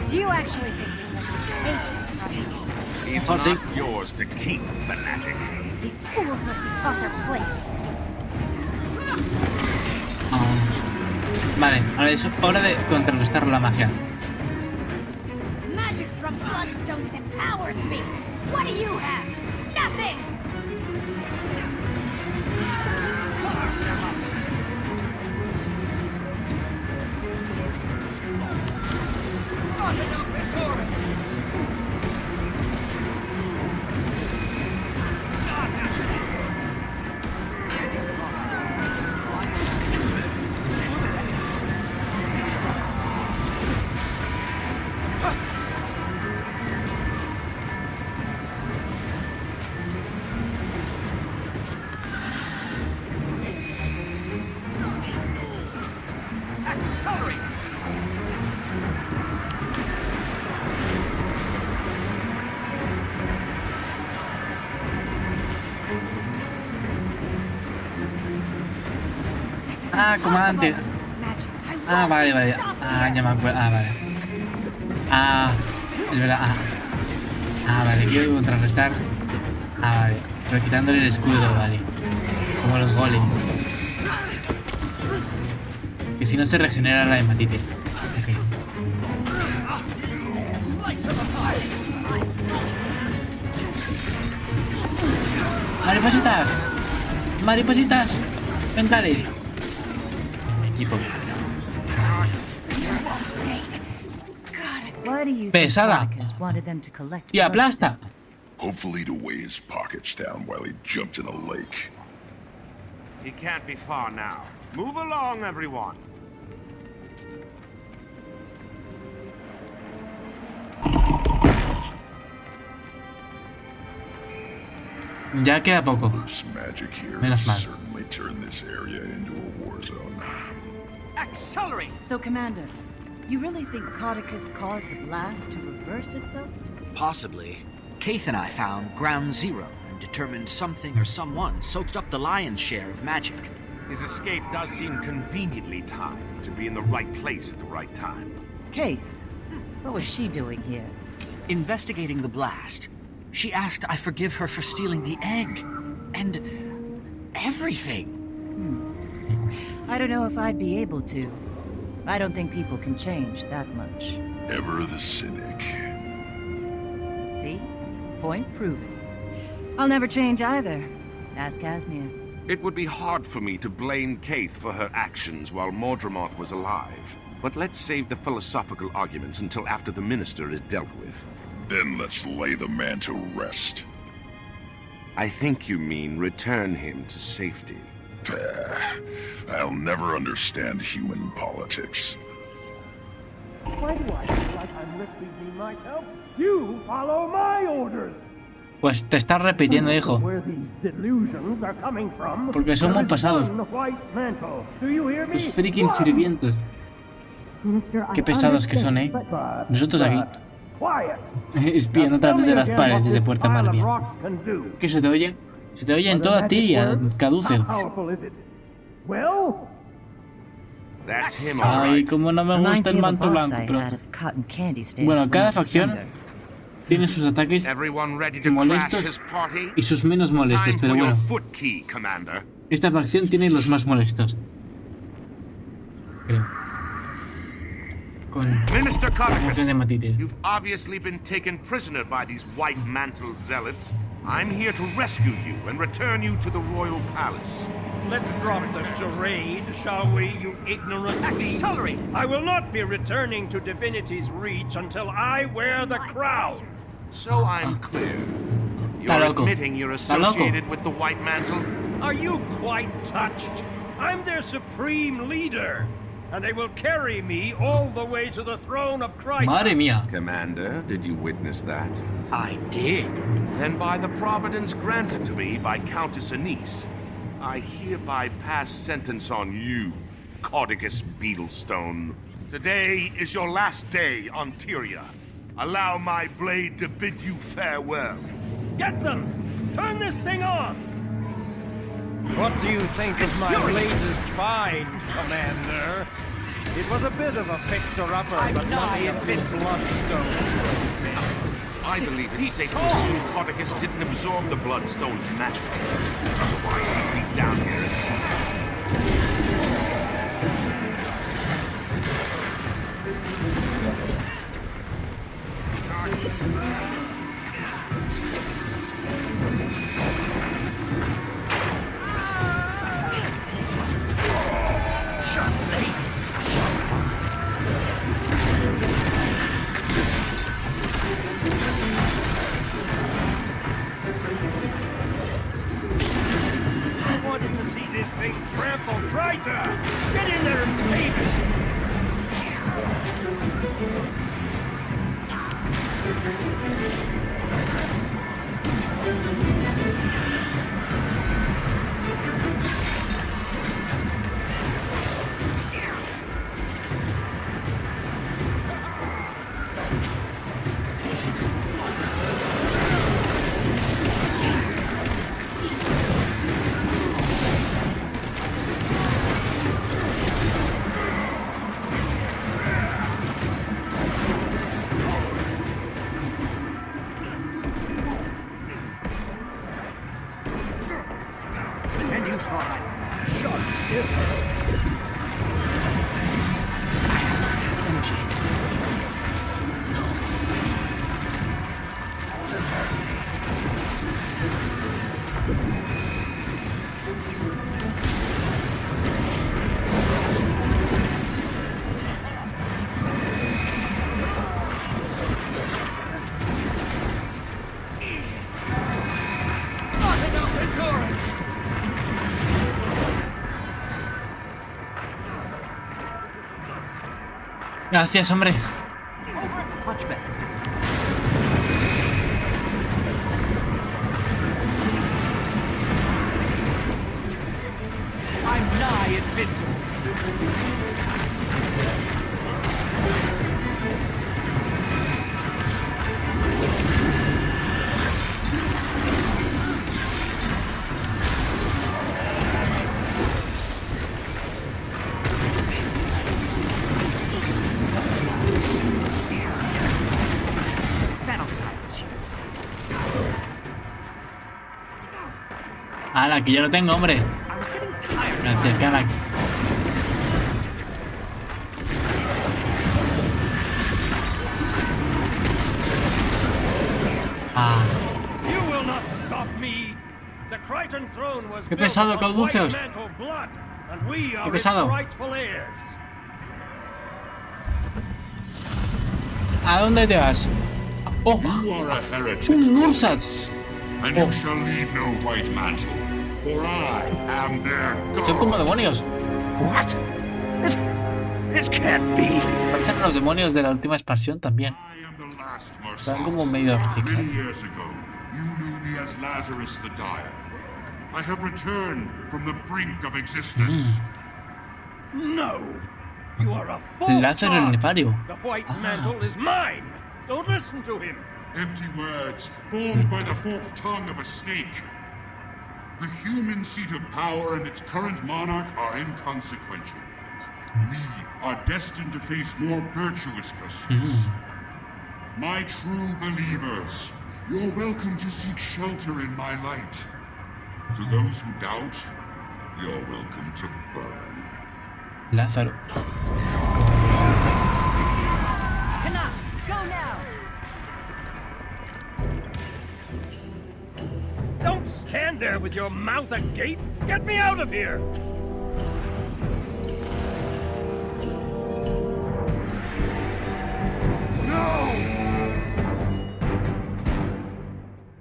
Do you actually think that you take it from me? He's not yours to keep, fanatic. These fools must be taught their place. Vale, ahora es hora de contrarrestar la magia. Magic from bloodstones empowers me. What do you have? Nothing. Not enough endurance! Accelerate! Ah, comandante. Ah, vale, vale. Ah, ya me acuerdo. Ah, vale. Ah, es verdad. Ah, vale, quiero contrarrestar. Ah, vale. Pero quitándole el escudo, vale. Como los golems. Que si no se regenera la hematite. Ok. ¡Maripositas! ¡Maripositas! ¡Mentales! Equipo. Pesada. Y aplasta. Hopefully to weigh his pockets down while he jumped in a lake. He can't be far now. Move along, everyone. Ya queda poco. Menos mal. So, Commander, you really think Codicus caused the blast to reverse itself? Possibly. Keith and I found ground zero and determined something or someone soaked up the lion's share of magic. His escape does seem conveniently timed to be in the right place at the right time. Keith, what was she doing here? Investigating the blast. She asked I forgive her for stealing the egg. And everything. I don't know if I'd be able to. I don't think people can change that much. Ever the cynic. See? Point proven. I'll never change either. Ask Asmia. It would be hard for me to blame Keith for her actions while Mordremoth was alive. But let's save the philosophical arguments until after the minister is dealt with. Then let's lay the man to rest. I think you mean return him to safety. I'll never understand human politics. Why do I feel like I'm risking myself? You follow my orders. Pues te estás repitiendo, hijo. Porque son muy pasados. Los freaking sirvientos. Qué pesados que son, Nosotros aquí. Espiando a través de las paredes de Puerta Malvia. ¿Qué se te oye? Se te oye en toda Tyria, caduceus. Ay, como no me gusta el manto blanco, pero... Bueno, cada facción tiene sus ataques molestos y sus menos molestos, pero bueno. Esta facción tiene los más molestos. Creo. Minister Codicus, you've obviously been taken prisoner by these white mantle zealots. I'm here to rescue you and return you to the royal palace. Let's drop the charade, shall we, you ignorant Accelerate! I will not be returning to Divinity's Reach until I wear the crown. So I'm clear. You're admitting you're associated with the white mantle? Are you quite touched? I'm their supreme leader. And they will carry me all the way to the throne of Christ. Madre mía. Commander, did you witness that? I did. Then by the providence granted to me by Countess Anise, I hereby pass sentence on you, Caudicus Beetlestone. Today is your last day on Tyria. Allow my blade to bid you farewell. Get them! Turn this thing on! What do you think of my latest find, Commander? It was a bit of a fixer-upper, but nothing of its bloodstone. I believe it's safe to assume Caudicus didn't absorb the Bloodstone's magic. Otherwise, he'd be down here inside. Get in there and save it! Gracias, hombre. Much better. I'm nigh invincible. ¡Hala, que yo lo tengo, hombre! Gracias, Kanak. Ah. ¡Qué pesado, Cauduceos! ¡Qué pesado! ¿A dónde te vas? ¡Oh! ¡Un Ursat! And you shall need no white mantle, for I am their god. Son como demonios. What? It can't be. Parecen los demonios de la última expansión también. Están como medio reciclados. Many years ago, you knew me as Lazarus the Dire. I have returned from the brink of existence. No, you are a false Lázaro el nefario. The white mantle is mine. Don't listen to him. Empty words formed by the forked tongue of a snake. The human seat of power and its current monarch are inconsequential. We are destined to face more virtuous pursuits. My true believers, you're welcome to seek shelter in my light. To those who doubt, you're welcome to burn. Lázaro. Canuck, go now! Don't stand there with your mouth agape! Get me out of here! No!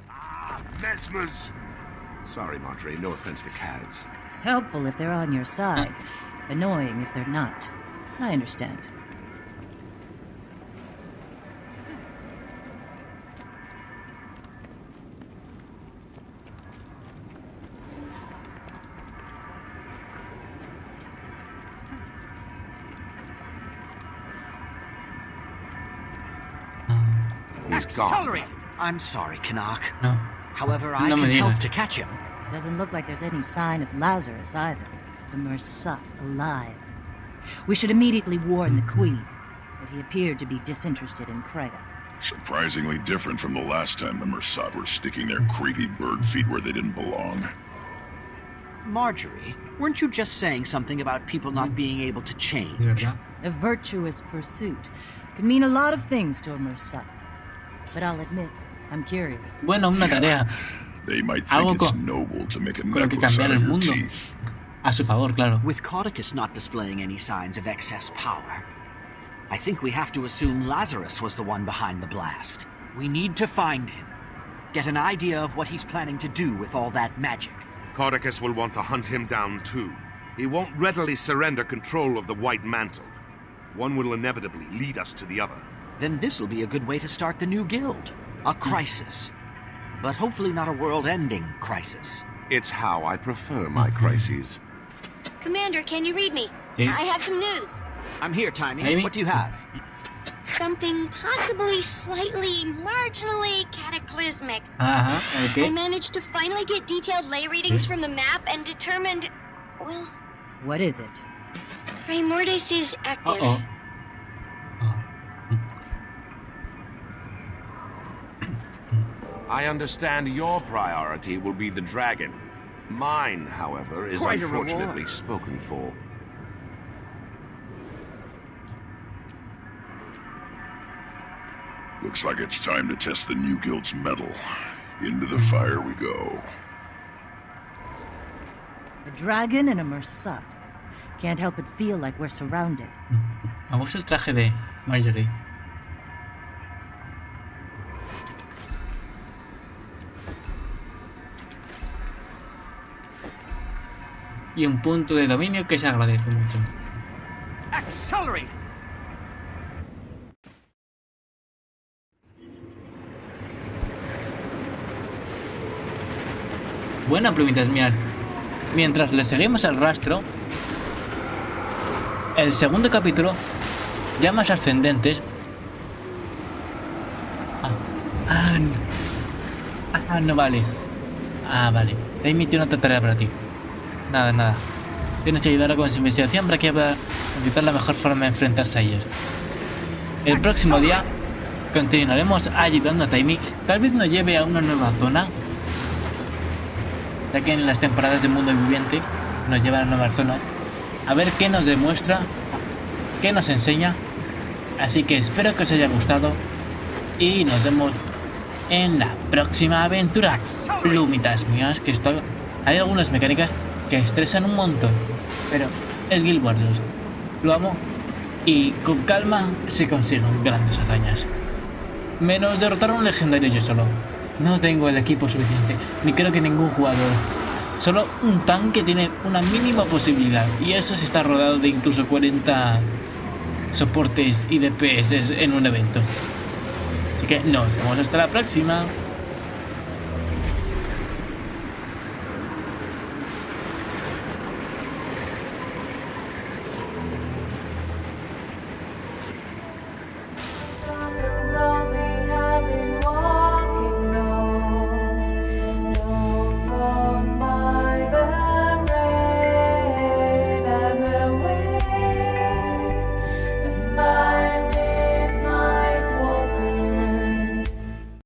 Ah, Mesmers! Sorry, Marjorie, no offense to Kaz. Helpful if they're on your side. Annoying if they're not. I understand. He's gone. I'm sorry, Canuck. No. However, I No me can help digas. to catch him. Doesn't look like there's any sign of Lazarus either. The Mursat alive. We should immediately warn the Queen, but he appeared to be disinterested in Kryta. Surprisingly different from the last time the Mursat were sticking their creepy bird feet where they didn't belong. Marjorie, weren't you just saying something about people not being able to change? A virtuous pursuit can mean a lot of things to a Mursat. But I'll admit, I'm curious. Bueno, una tarea. They might Algo think it's noble to make a con lo que necklace out cambiar el of your mundo. teeth. A su favor, claro. With Caudicus not displaying any signs of excess power, I think we have to assume Lazarus was the one behind the blast. We need to find him. Get an idea of what he's planning to do with all that magic. Caudicus will want to hunt him down too. He won't readily surrender control of the White Mantle. One will inevitably lead us to the other. Then this'll be a good way to start the new guild. A crisis. But hopefully not a world-ending crisis. It's how I prefer my crises. Commander, can you read me? Yeah. I have some news. I'm here, Timmy. What do you have? Something possibly slightly, marginally cataclysmic. Okay. I managed to finally get detailed lay readings from the map and determined, well... What is it? Primordis is active. I understand your priority will be the dragon. Mine, however, is Quite a unfortunately reward. spoken for. Looks like it's time to test the new guild's mettle. Into the fire we go. A dragon and a Mursat. Can't help but feel like we're surrounded. Me gusta el traje de Marjorie. Y un punto de dominio que se agradece mucho. Accelerate! Buena, plumitas mías. Mientras le seguimos el rastro, el segundo capítulo, llamas ascendentes. No vale. Vale. Te he emitido otra tarea para ti. Nada. Tienes que ayudarla con su investigación para que pueda encontrar la mejor forma de enfrentarse a ellos. El próximo día continuaremos ayudando a Timmy. Tal vez nos lleve a una nueva zona, ya que en las temporadas de Mundo Viviente nos lleva a nuevas zonas. A ver qué nos demuestra, qué nos enseña. Así que espero que os haya gustado y nos vemos en la próxima aventura. Plumitas mías, que hay algunas mecánicas que estresan un montón, pero es Guild Wars 2. Lo amo y con calma se consiguen grandes hazañas. Menos derrotar a un legendario yo solo. No tengo el equipo suficiente, ni creo que ningún jugador. Solo un tanque tiene una mínima posibilidad, y eso se está rodado de incluso 40 soportes y DPS en un evento. Así que nos vemos hasta la próxima.